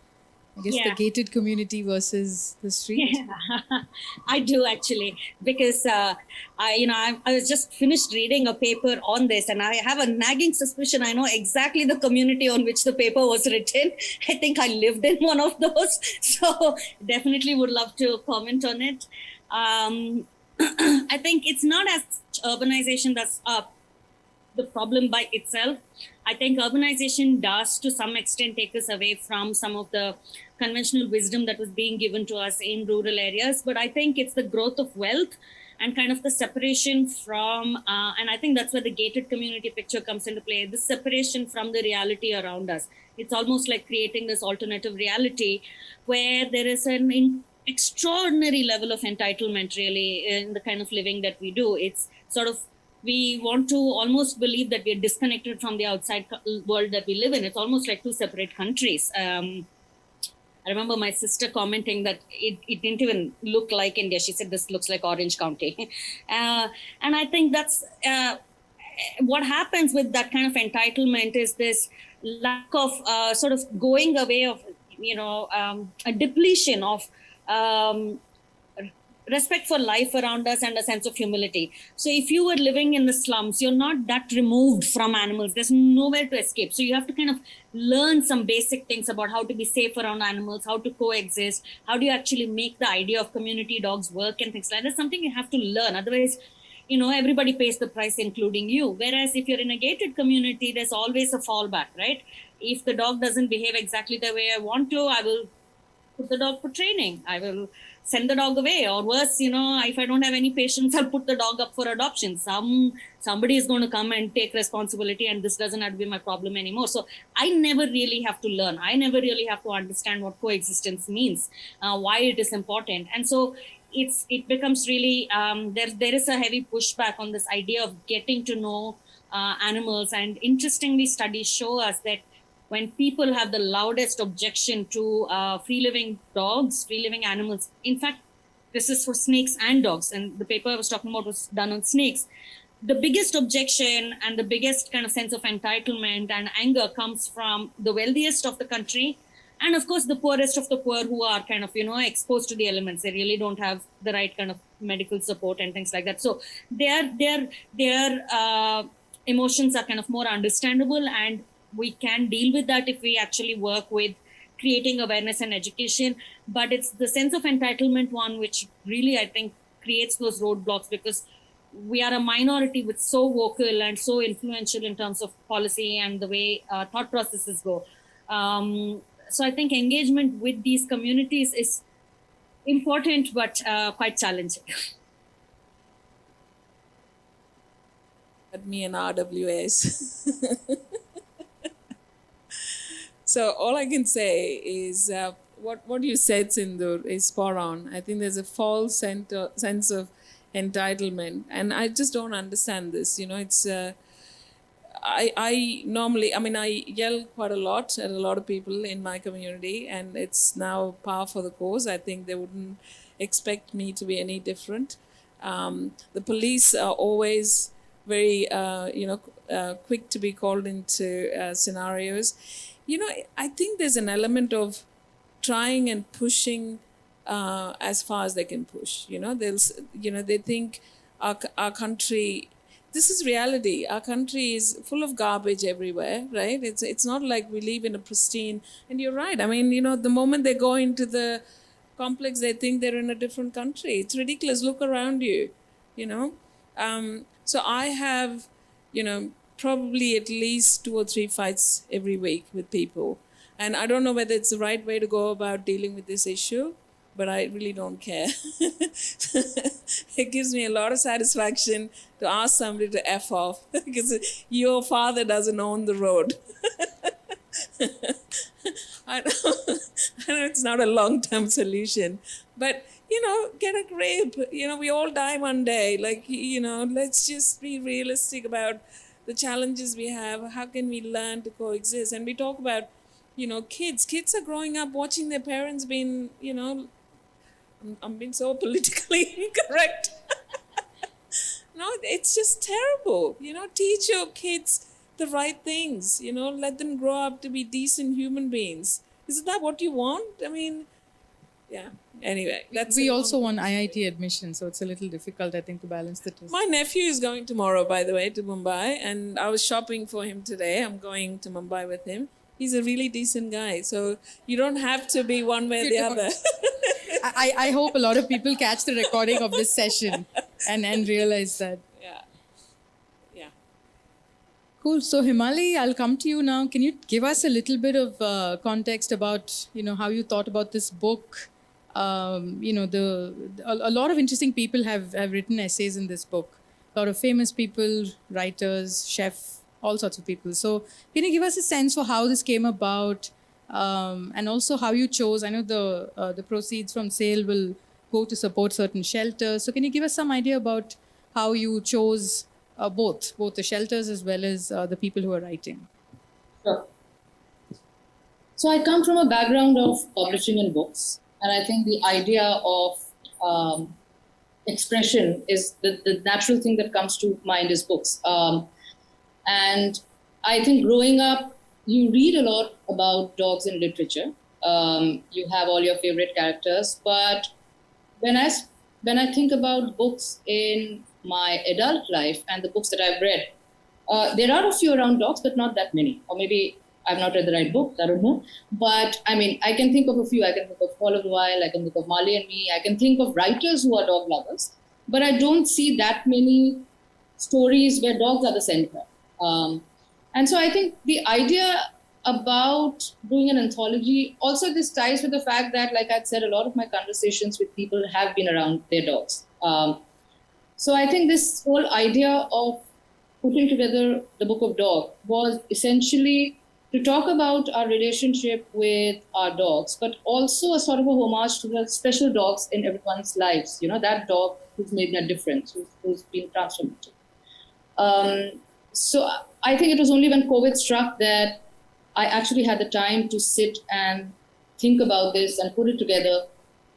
gated community versus the street? Yeah, I do actually, because I was just finished reading a paper on this, and I have a nagging suspicion I know exactly the community on which the paper was written. I think I lived in one of those, so definitely would love to comment on it. I think it's not as urbanization that's the problem by itself. I think urbanization does to some extent take us away from some of the conventional wisdom that was being given to us in rural areas. But I think it's the growth of wealth and kind of the separation from, and I think that's where the gated community picture comes into play, the separation from the reality around us. It's almost like creating this alternative reality where there is an extraordinary level of entitlement really in the kind of living that we do. It's sort of, we want to almost believe that we're disconnected from the outside world that we live in. It's almost like two separate countries. I remember my sister commenting that it didn't even look like India. She said, this looks like Orange County. And I think that's what happens with that kind of entitlement is this lack of sort of going away of, a depletion of respect for life around us and a sense of humility. So if you were living in the slums, you're not that removed from animals. There's nowhere to escape. So you have to kind of learn some basic things about how to be safe around animals, how to coexist, how do you actually make the idea of community dogs work and things like that. That's something you have to learn. Otherwise, everybody pays the price, including you. Whereas if you're in a gated community, there's always a fallback, right? If the dog doesn't behave exactly the way I want to, I will put the dog for training. I will send the dog away, or worse, if I don't have any patience, I'll put the dog up for adoption. Somebody is going to come and take responsibility, and this doesn't have to be my problem anymore. So I never really have to learn. I never really have to understand what coexistence means, why it is important. And so it becomes really, there is a heavy pushback on this idea of getting to know animals. And interestingly, studies show us that when people have the loudest objection to free-living dogs, free-living animals, in fact, this is for snakes and dogs, and the paper I was talking about was done on snakes, the biggest objection and the biggest kind of sense of entitlement and anger comes from the wealthiest of the country, and of course the poorest of the poor, who are kind of, exposed to the elements. They really don't have the right kind of medical support and things like that. So their emotions are kind of more understandable, and we can deal with that if we actually work with creating awareness and education. But it's the sense of entitlement one which really, I think, creates those roadblocks, because we are a minority with so vocal and so influential in terms of policy and the way thought processes go. So I think engagement with these communities is important, but quite challenging. At me and RWS. So all I can say is what you said, Sindhoor, is spot on. I think there's a false sense of entitlement, and I just don't understand this. It's I normally, I yell quite a lot at a lot of people in my community, and it's now par for the course. I think they wouldn't expect me to be any different. The police are always very, quick to be called into scenarios. I think there's an element of trying and pushing as far as they can push. They think our country. This is reality. Our country is full of garbage everywhere, right? It's not like we live in a pristine. And you're right. The moment they go into the complex, they think they're in a different country. It's ridiculous. Look around you. So I have, probably at least 2 or 3 fights every week with people. And I don't know whether it's the right way to go about dealing with this issue, but I really don't care. It gives me a lot of satisfaction to ask somebody to F off, because your father doesn't own the road. I know it's not a long-term solution, but get a grip. We all die one day. Let's just be realistic about the challenges we have. How can we learn to coexist? And we talk about, kids. Kids are growing up watching their parents being, I'm being so politically incorrect. No, it's just terrible. Teach your kids the right things. Let them grow up to be decent human beings. Isn't that what you want? Yeah. Anyway, We also want IIT admission, so it's a little difficult, I think, to balance the two. My nephew is going tomorrow, by the way, to Mumbai, and I was shopping for him today. I'm going to Mumbai with him. He's a really decent guy, so you don't have to be one way or the other. I hope a lot of people catch the recording of this session and realize that. Yeah. Cool. So Hemali, I'll come to you now. Can you give us a little bit of context about, how you thought about this book? A lot of interesting people have written essays in this book. A lot of famous people, writers, chefs, all sorts of people. So can you give us a sense for how this came about, and also how you chose? I know the proceeds from sale will go to support certain shelters. So can you give us some idea about how you chose both the shelters as well as the people who are writing? Sure. So I come from a background of publishing and books, and I think the idea of expression is the natural thing that comes to mind is books. And I think growing up, you read a lot about dogs in literature. You have all your favorite characters, but when I think about books in my adult life and the books that I've read, there are a few around dogs, but not that many. Or maybe I've not read the right book, I don't know. But I mean, I can think of a few. I can think of Fall of the Wild, I can think of Marley and Me, I can think of writers who are dog lovers, but I don't see that many stories where dogs are the center. And so I think the idea about doing an anthology, also this ties with the fact that, like I'd said, a lot of my conversations with people have been around their dogs. So I think this whole idea of putting together the Book of Dog was essentially to talk about our relationship with our dogs, but also a sort of a homage to the special dogs in everyone's lives. You know, that dog who's made a difference, who's been transformative. So I think it was only when COVID struck that I actually had the time to sit and think about this and put it together.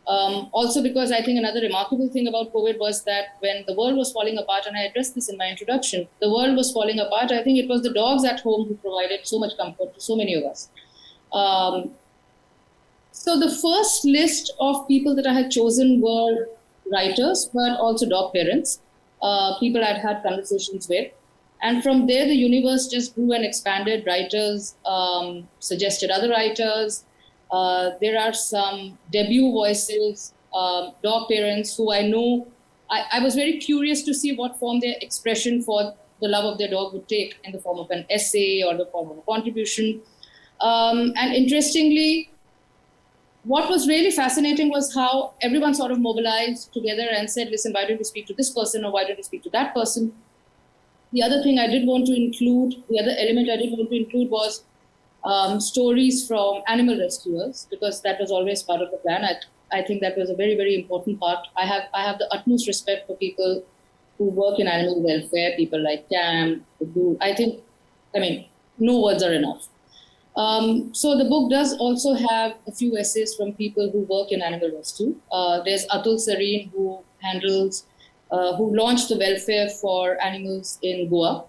Also because I think another remarkable thing about COVID was that when the world was falling apart, and I addressed this in my introduction, the world was falling apart. I think it was the dogs at home who provided so much comfort to so many of us. So the first list of people that I had chosen were writers, but also dog parents, people I'd had conversations with. And from there, the universe just grew and expanded. Writers suggested other writers. There are some debut voices, dog parents who I know. I was very curious to see what form their expression for the love of their dog would take, in the form of an essay or the form of a contribution. And interestingly, what was really fascinating was how everyone sort of mobilized together and said, listen, why don't you speak to this person, or why don't you speak to that person? The other thing I did want to include, the other element I did want to include was stories from animal rescuers, because that was always part of the plan. I think that was a very, very important part. I have the utmost respect for people who work in animal welfare, people like Cam, who no words are enough. So the book does also have a few essays from people who work in animal rescue. There's Atul Sareen, who launched the welfare for animals in Goa.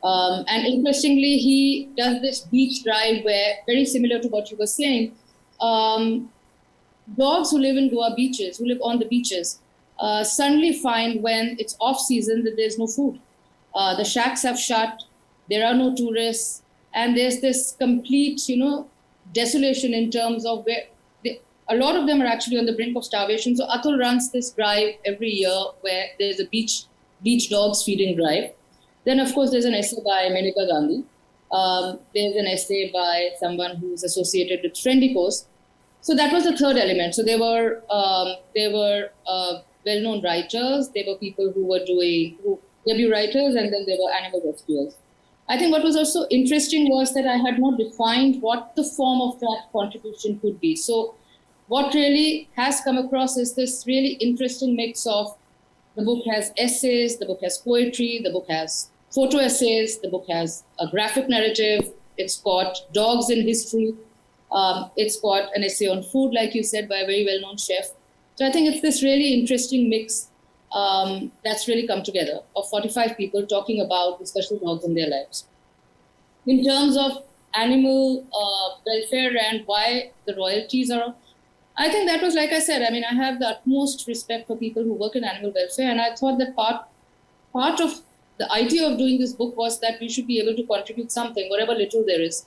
And interestingly, he does this beach drive where, very similar to what you were saying, dogs who live in Goa beaches, who live on the beaches, suddenly find when it's off season that there's no food. The shacks have shut, there are no tourists, and there's this complete, desolation in terms of where a lot of them are actually on the brink of starvation. So Atul runs this drive every year where there's a beach dogs feeding drive. Then, of course, there's an essay by Menaka Gandhi. There's an essay by someone who's associated with Friendly Coast. So that was the third element. So there were well-known writers. There were people who were debut writers, and then there were animal rescuers. I think what was also interesting was that I had not defined what the form of that contribution could be. So what really has come across is this really interesting mix of, the book has essays, the book has poetry, the book has photo essays, the book has a graphic narrative, it's got dogs in history, it's got an essay on food, like you said, by a very well-known chef. So I think it's this really interesting mix that's really come together of 45 people talking about the special dogs in their lives. In terms of animal welfare and why the royalties are, I think that was, like I said, I have the utmost respect for people who work in animal welfare, and I thought that part of the idea of doing this book was that we should be able to contribute something, whatever little there is,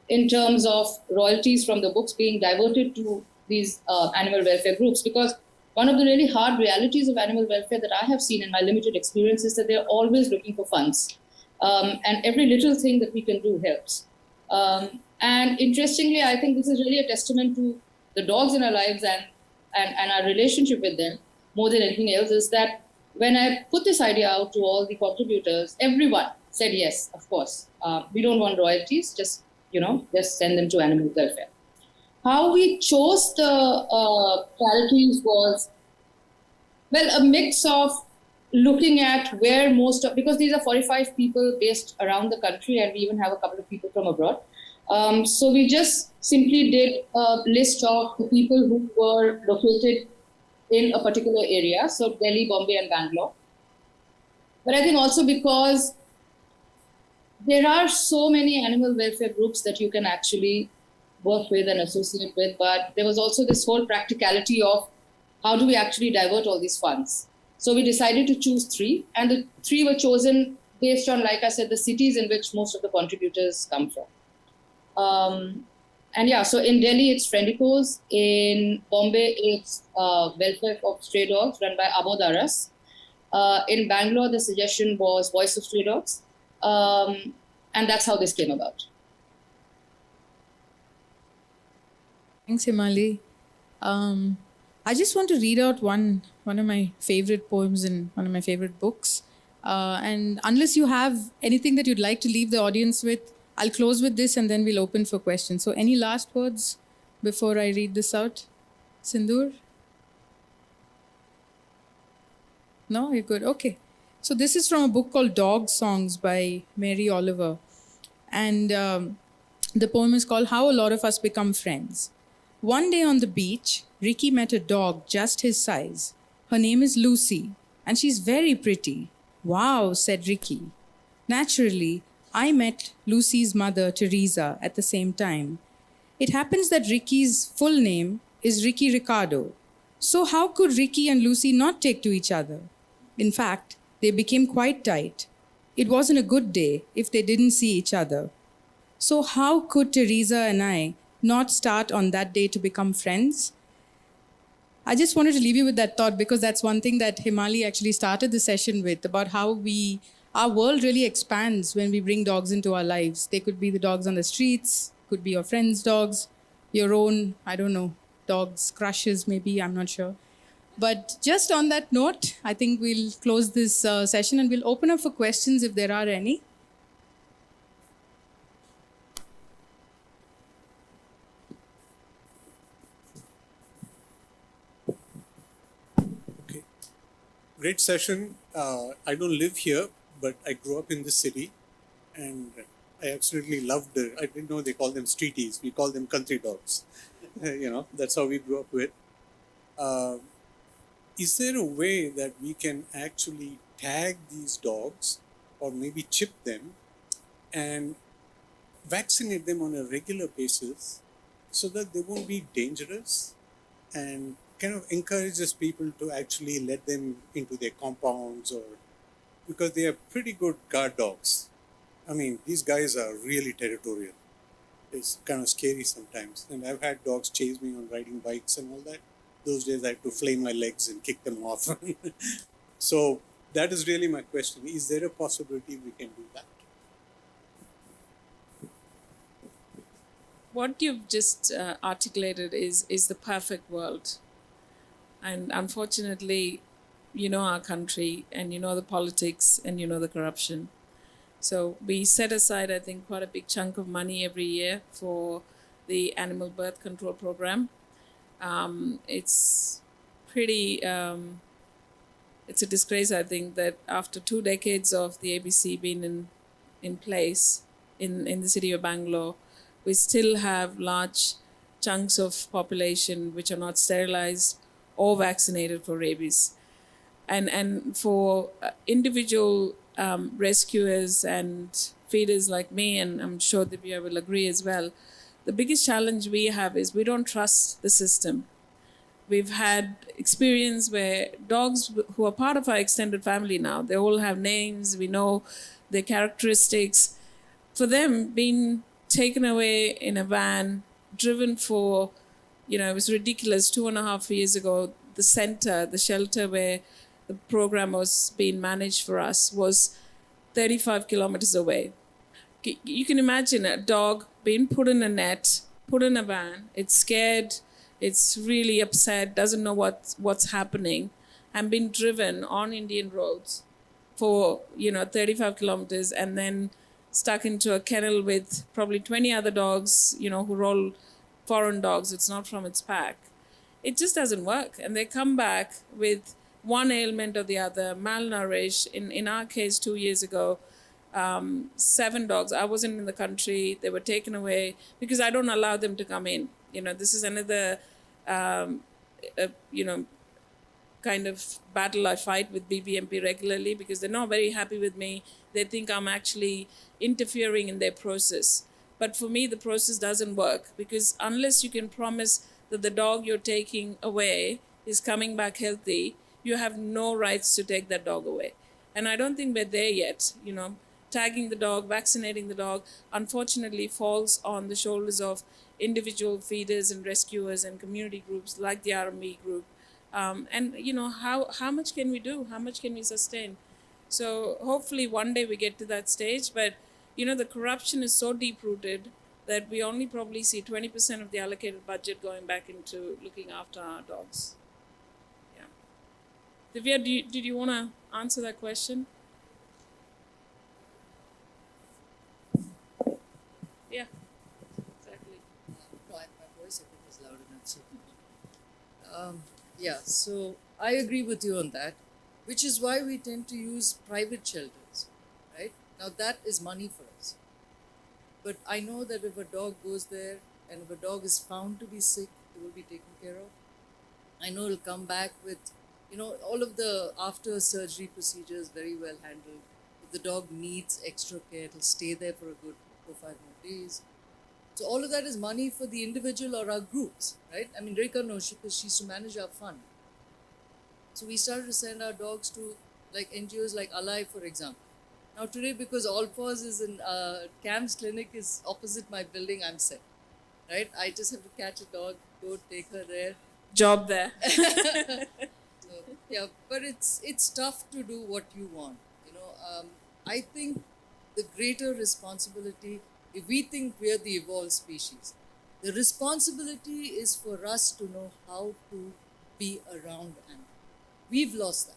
in terms of royalties from the books being diverted to these animal welfare groups. Because one of the really hard realities of animal welfare that I have seen in my limited experience is that they're always looking for funds. And every little thing that we can do helps. And interestingly, I think this is really a testament to the dogs in our lives and our relationship with them, more than anything else, is that when I put this idea out to all the contributors, everyone said yes, of course. We don't want royalties, just send them to animal welfare. How we chose the charities was, a mix of looking at where because these are 45 people based around the country, and we even have a couple of people from abroad. So we just simply did a list of the people who were located in a particular area, so Delhi, Bombay, and Bangalore. But I think also because there are so many animal welfare groups that you can actually work with and associate with, but there was also this whole practicality of how do we actually divert all these funds. So we decided to choose three, and the three were chosen based on, like I said, the cities in which most of the contributors come from. And yeah, so in Delhi, it's Friendicos. In Bombay, it's Welfare of Stray Dogs run by Abod Aras. In Bangalore, the suggestion was Voice of Stray Dogs. And that's how this came about. Thanks, Hemali. I just want to read out one of my favorite poems in one of my favorite books. And unless you have anything that you'd like to leave the audience with, I'll close with this and then we'll open for questions. So any last words before I read this out? Sindhoor? No, you're good. Okay. So this is from a book called Dog Songs by Mary Oliver. And the poem is called How a Lot of Us Become Friends. One day on the beach, Ricky met a dog just his size. Her name is Lucy, and she's very pretty. Wow, said Ricky. Naturally, I met Lucy's mother, Teresa, at the same time. It happens that Ricky's full name is Ricky Ricardo. So how could Ricky and Lucy not take to each other? In fact, they became quite tight. It wasn't a good day if they didn't see each other. So how could Teresa and I not start on that day to become friends? I just wanted to leave you with that thought because that's one thing that Hemali actually started the session with, about how our world really expands when we bring dogs into our lives. They could be the dogs on the streets, could be your friends' dogs, your own, I don't know, dogs, crushes maybe, I'm not sure. But just on that note, I think we'll close this session and we'll open up for questions if there are any. Okay, great session. I don't live here, but I grew up in this city and I absolutely loved it. I didn't know they call them streeties. We call them country dogs. That's how we grew up with. Is there a way that we can actually tag these dogs or maybe chip them and vaccinate them on a regular basis so that they won't be dangerous and kind of encourages people to actually let them into their compounds, or because they are pretty good guard dogs. I mean, these guys are really territorial. It's kind of scary sometimes. And I've had dogs chase me on riding bikes and all that. Those days I had to flame my legs and kick them off. So that is really my question. Is there a possibility we can do that? What you've just articulated is the perfect world. And unfortunately, you know our country and you know the politics and you know the corruption. So we set aside, I think, quite a big chunk of money every year for the animal birth control program. It's pretty, it's a disgrace, I think, that after 2 decades of the ABC being in place in the city of Bangalore, we still have large chunks of population which are not sterilized or vaccinated for rabies. And for individual rescuers and feeders like me, and I'm sure Divya will agree as well, the biggest challenge we have is we don't trust the system. We've had experience where dogs who are part of our extended family now, they all have names, we know their characteristics. For them, being taken away in a van, driven for, it was ridiculous. 2.5 years ago, the center, the shelter where the program was being managed for us was 35 kilometers away. You can imagine a dog being put in a net, put in a van, it's scared, it's really upset, doesn't know what's happening, and being driven on Indian roads for 35 kilometers and then stuck into a kennel with probably 20 other dogs, who are all foreign dogs, it's not from its pack. It just doesn't work. And they come back with one ailment or the other, malnourished. In our case, 2 years ago, 7 dogs. I wasn't in the country. They were taken away because I don't allow them to come in. This is another, kind of battle I fight with BBMP regularly because they're not very happy with me. They think I'm actually interfering in their process. But for me, the process doesn't work because unless you can promise that the dog you're taking away is coming back healthy, you have no rights to take that dog away. And I don't think we're there yet. Tagging the dog, vaccinating the dog, unfortunately falls on the shoulders of individual feeders and rescuers and community groups like the RME group. How much can we do? How much can we sustain? So hopefully one day we get to that stage. But, the corruption is so deep-rooted that we only probably see 20% of the allocated budget going back into looking after our dogs. Yeah. Divya, did you want to answer that question? Yeah, exactly. No, my voice I think is loud enough. So I agree with you on that, which is why we tend to use private shelters, right? Now that is money for us. But I know that if a dog goes there and if a dog is found to be sick, it will be taken care of. I know it'll come back with, all of the after surgery procedures very well handled. If the dog needs extra care, it'll stay there for a good 4 or 5 more days. So all of that is money for the individual or our groups, right? I mean, Rekha knows because she used to manage our fund. So we started to send our dogs to like NGOs like Alive, for example. Now today, because All Paws is in Cam's clinic is opposite my building, I'm set, right? I just have to catch a dog, go take her there. Job there. So, yeah, but it's tough to do what you want. I think the greater responsibility, if we think we are the evolved species, the responsibility is for us to know how to be around animals. We've lost that.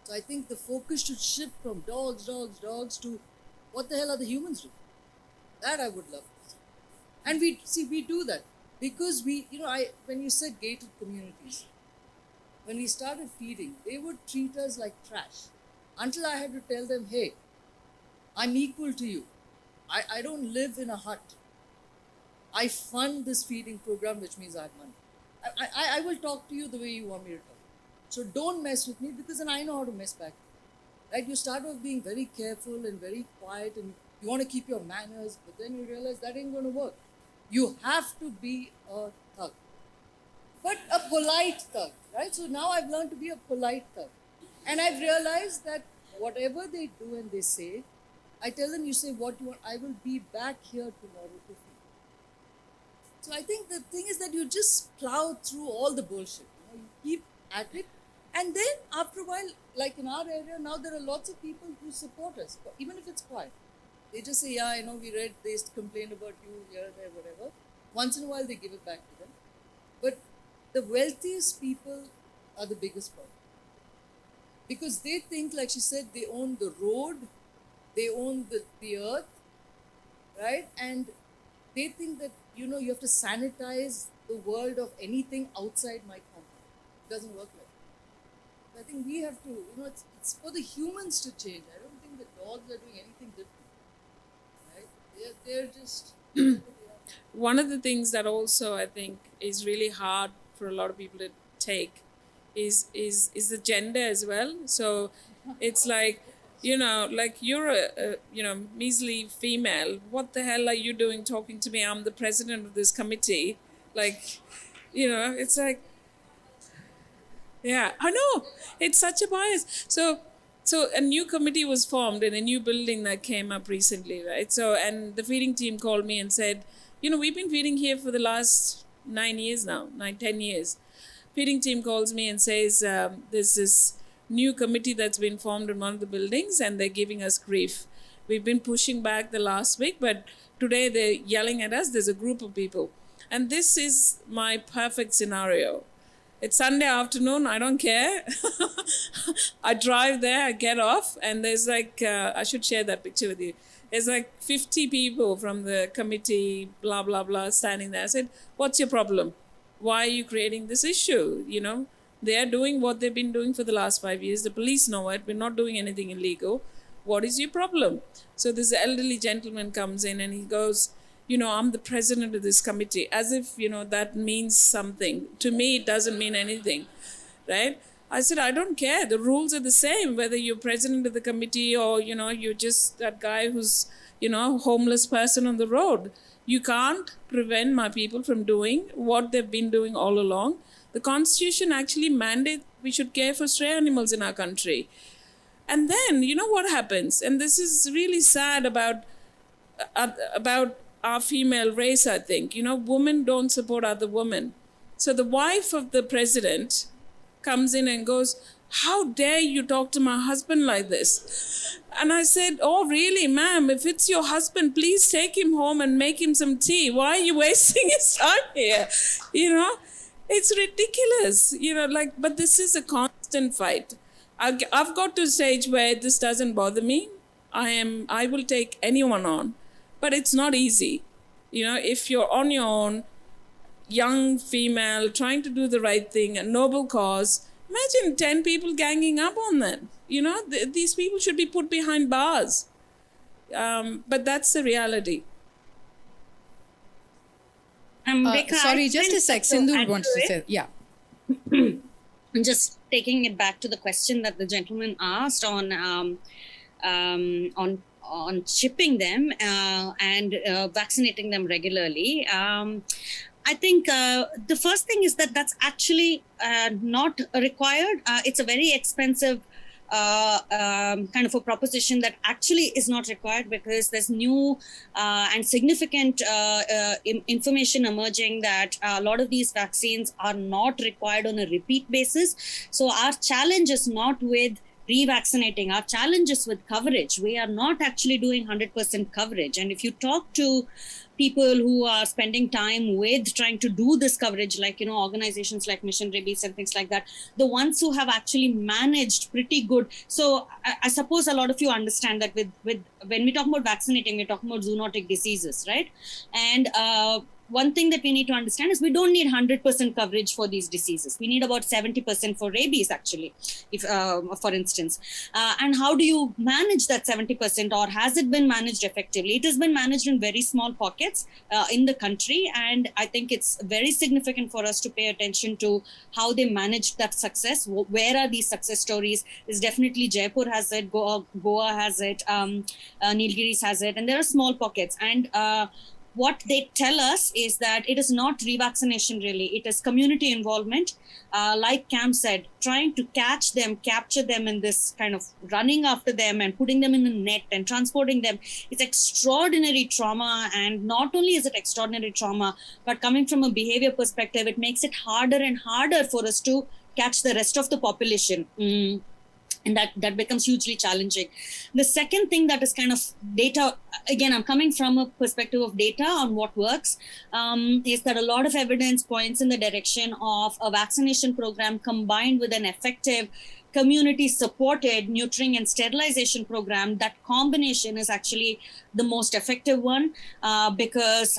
So I think the focus should shift from dogs to what the hell are the humans doing? That I would love to see. And we do that because when you said gated communities, when we started feeding, they would treat us like trash until I had to tell them, hey, I'm equal to you. I don't live in a hut. I fund this feeding program, which means I have money. I will talk to you the way you want me to talk. So don't mess with me because then I know how to mess back. Right? You start off being very careful and very quiet and you want to keep your manners, but then you realize that ain't going to work. You have to be a thug. But a polite thug, right? So now I've learned to be a polite thug. And I've realized that whatever they do and they say, I tell them, you say what you want, I will be back here tomorrow to feed. So I think the thing is that you just plow through all the bullshit. You keep at it. And then after a while, like in our area, now there are lots of people who support us, even if it's quiet. They just say, yeah, I know we read, they complained about you here, there, whatever. Once in a while, they give it back to them. But the wealthiest people are the biggest problem. Because they think, like she said, they own the road, they own the earth, right? And they think that, you have to sanitize the world of anything outside my compound. It doesn't work like that. I think we have to, it's for the humans to change. I don't think the dogs are doing anything different, right? They're just... One of the things that also I think is really hard for a lot of people to take is the gender as well. So it's like, like you're a measly female. What the hell are you doing talking to me? I'm the president of this committee. Like, it's like, yeah, I know. It's such a bias. So a new committee was formed in a new building that came up recently, right? So, and the feeding team called me and said, we've been feeding here for the last 10 years. Feeding team calls me and says, there's this new committee that's been formed in one of the buildings and they're giving us grief. We've been pushing back the last week, but today they're yelling at us. There's a group of people. And this is my perfect scenario. It's Sunday afternoon, I don't care. I drive there, I get off, and there's like, I should share that picture with you. There's like 50 people from the committee, blah, blah, blah, standing there. I said, what's your problem? Why are you creating this issue? They are doing what they've been doing for the last 5 years. The police know it. We're not doing anything illegal. What is your problem? So this elderly gentleman comes in and he goes, I'm the president of this committee, as if, that means something. To me, it doesn't mean anything, right? I said, I don't care. The rules are the same, whether you're president of the committee or, you're just that guy who's, homeless person on the road. You can't prevent my people from doing what they've been doing all along. The Constitution actually mandates we should care for stray animals in our country. And then, what happens? And this is really sad about our female race, I think. Women don't support other women. So the wife of the president comes in and goes, how dare you talk to my husband like this? And I said, oh, really, ma'am? If it's your husband, please take him home and make him some tea. Why are you wasting his time here? It's ridiculous. But this is a constant fight. I've got to a stage where this doesn't bother me. I will take anyone on, but it's not easy. If you're on your own, young female, trying to do the right thing, a noble cause, imagine 10 people ganging up on that. These people should be put behind bars. But that's the reality. Rekha, sorry, just a sec. Sindhoor wants to say, yeah. I'm just taking it back to the question that the gentleman asked on chipping them and vaccinating them regularly. I think the first thing is that that's actually not required. It's a very expensive kind of a proposition that actually is not required, because there's new and significant information emerging that a lot of these vaccines are not required on a repeat basis. So our challenge is not with revaccinating. Our challenge is with coverage. We are not actually doing 100% coverage. And if you talk to people who are spending time with trying to do this coverage, like, organizations like Mission Rabies and things like that, the ones who have actually managed pretty good. So I suppose a lot of you understand that with when we talk about vaccinating, we're talking about zoonotic diseases, right? And one thing that we need to understand is we don't need 100% coverage for these diseases. We need about 70% for rabies, actually, if for instance. And how do you manage that 70%, or has it been managed effectively? It has been managed in very small pockets in the country. And I think it's very significant for us to pay attention to how they managed that success. Where are these success stories? Is definitely Jaipur has it, Goa has it, Nilgiris has it, and there are small pockets. And what they tell us is that it is not revaccination really, it is community involvement. Like Cam said, trying to catch them, capture them in this kind of running after them and putting them in a net and transporting them. It's extraordinary trauma. And not only is it extraordinary trauma, but coming from a behavior perspective, it makes it harder and harder for us to catch the rest of the population. And that becomes hugely challenging. The second thing that is kind of data, again, I'm coming from a perspective of data on what works, is that a lot of evidence points in the direction of a vaccination program combined with an effective community-supported neutering and sterilization program. That combination is actually the most effective one, because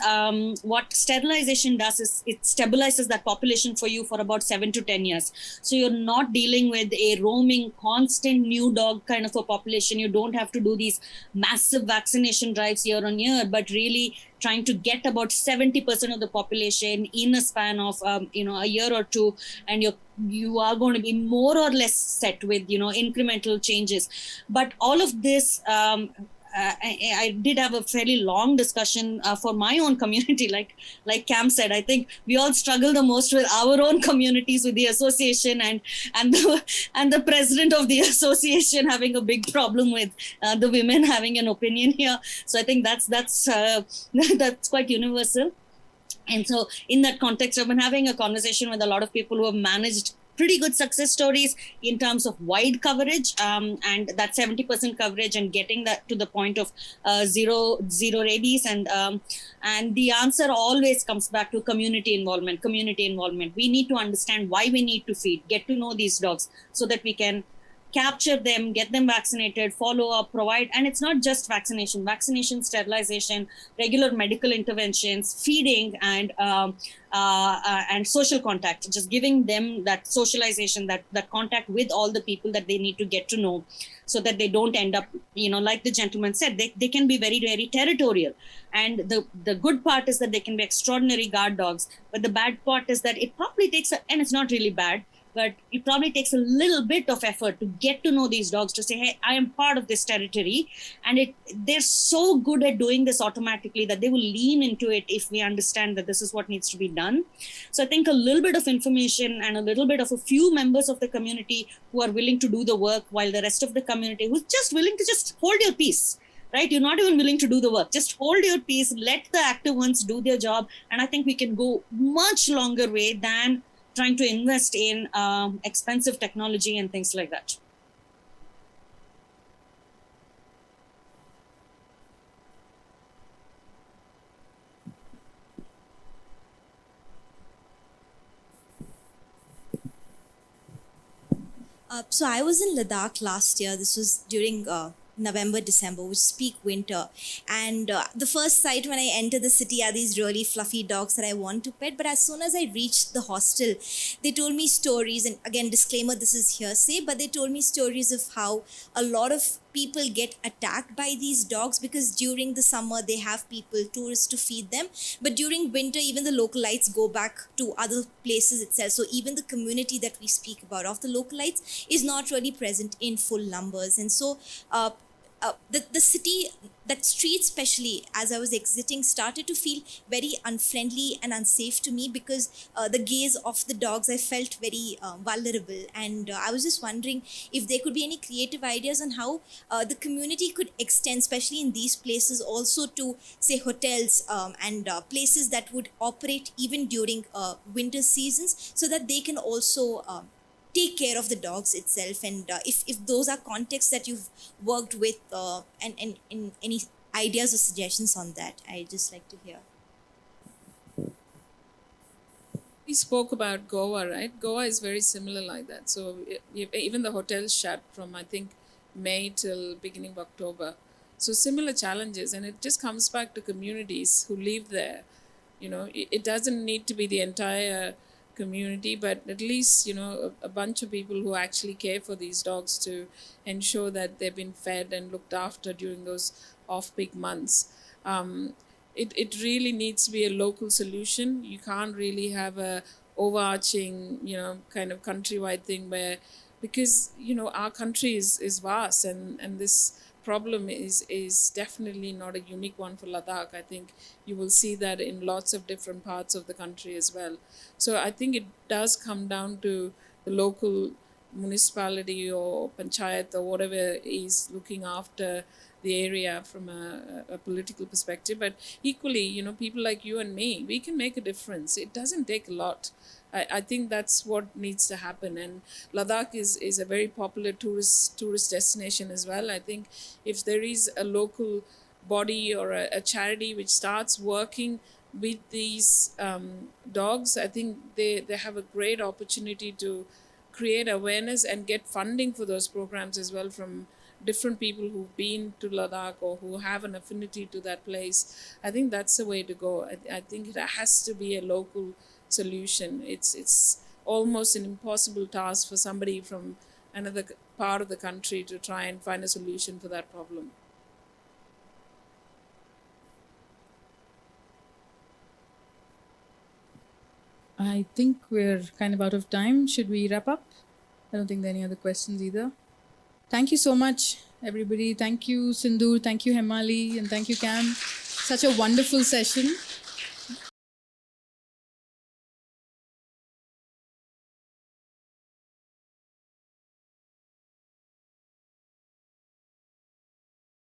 what sterilization does is it stabilizes that population for you for about 7 to 10 years. So you're not dealing with a roaming, constant new dog kind of a population. You don't have to do these massive vaccination drives year on year, but really trying to get about 70% of the population in a span of a year or two, and you are going to be more or less set with incremental changes. But all of this, I did have a fairly long discussion for my own community. Like Cam said, I think we all struggle the most with our own communities, with the association and the president of the association having a big problem with the women having an opinion here. So I think that's quite universal. And so in that context, I've been having a conversation with a lot of people who have managed pretty good success stories in terms of wide coverage, and that 70% coverage, and getting that to the point of zero rabies. And the answer always comes back to community involvement. We need to understand why we need to feed, get to know these dogs so that we can capture them, get them vaccinated, follow up, provide. And it's not just vaccination, sterilization, regular medical interventions, feeding, and social contact, just giving them that socialization, that contact with all the people that they need to get to know, so that they don't end up, like the gentleman said, they can be very, very territorial. And the good part is that they can be extraordinary guard dogs, but the bad part is that it probably takes, and it's not really bad, but it probably takes a little bit of effort to get to know these dogs, to say, hey, I am part of this territory. And they're so good at doing this automatically that they will lean into it if we understand that this is what needs to be done. So I think a little bit of information and a little bit of a few members of the community who are willing to do the work, while the rest of the community who's just willing to just hold your peace. Right? You're not even willing to do the work. Just hold your peace, let the active ones do their job. And I think we can go much longer way than trying to invest in expensive technology and things like that. So I was in Ladakh last year. This was during November, December, which is peak winter. And the first sight when I enter the city are these really fluffy dogs that I want to pet. But as soon as I reached the hostel, they told me stories. And again, disclaimer, this is hearsay, but they told me stories of how a lot of people get attacked by these dogs, because during the summer they have people, tourists, to feed them. But during winter, even the localites go back to other places itself. So even the community that we speak about of the localites is not really present in full numbers. And so the city, that street especially, as I was exiting, started to feel very unfriendly and unsafe to me, because the gaze of the dogs, I felt very vulnerable. And I was just wondering if there could be any creative ideas on how the community could extend, especially in these places, also to, say, hotels and places that would operate even during winter seasons, so that they can also take care of the dogs itself. And if those are contexts that you've worked with, and any ideas or suggestions on that, I'd just like to hear. We spoke about Goa, right? Goa is very similar like that. So even the hotels shut from, I think, May till beginning of October. So similar challenges, and it just comes back to communities who live there. It doesn't need to be the entire community, but at least a bunch of people who actually care for these dogs, to ensure that they've been fed and looked after during those off-peak months. It really needs to be a local solution. You can't really have a overarching kind of countrywide thing, because our country is vast, and this problem is definitely not a unique one for Ladakh. I think you will see that in lots of different parts of the country as well. So I think it does come down to the local municipality or panchayat or whatever is looking after the area from a political perspective. But equally, people like you and me, we can make a difference. It doesn't take a lot. I think that's what needs to happen. And Ladakh is a very popular tourist destination as well. I think if there is a local body or a charity which starts working with these dogs, I think they have a great opportunity to create awareness and get funding for those programs as well from different people who've been to Ladakh or who have an affinity to that place. I think that's the way to go. I think it has to be a local solution. It's almost an impossible task for somebody from another part of the country to try and find a solution for that problem. I think we're kind of out of time. Should we wrap up? I don't think there are any other questions either. Thank you so much, everybody. Thank you, Sindhoor. Thank you, Hemali. And thank you, Cam. Such a wonderful session.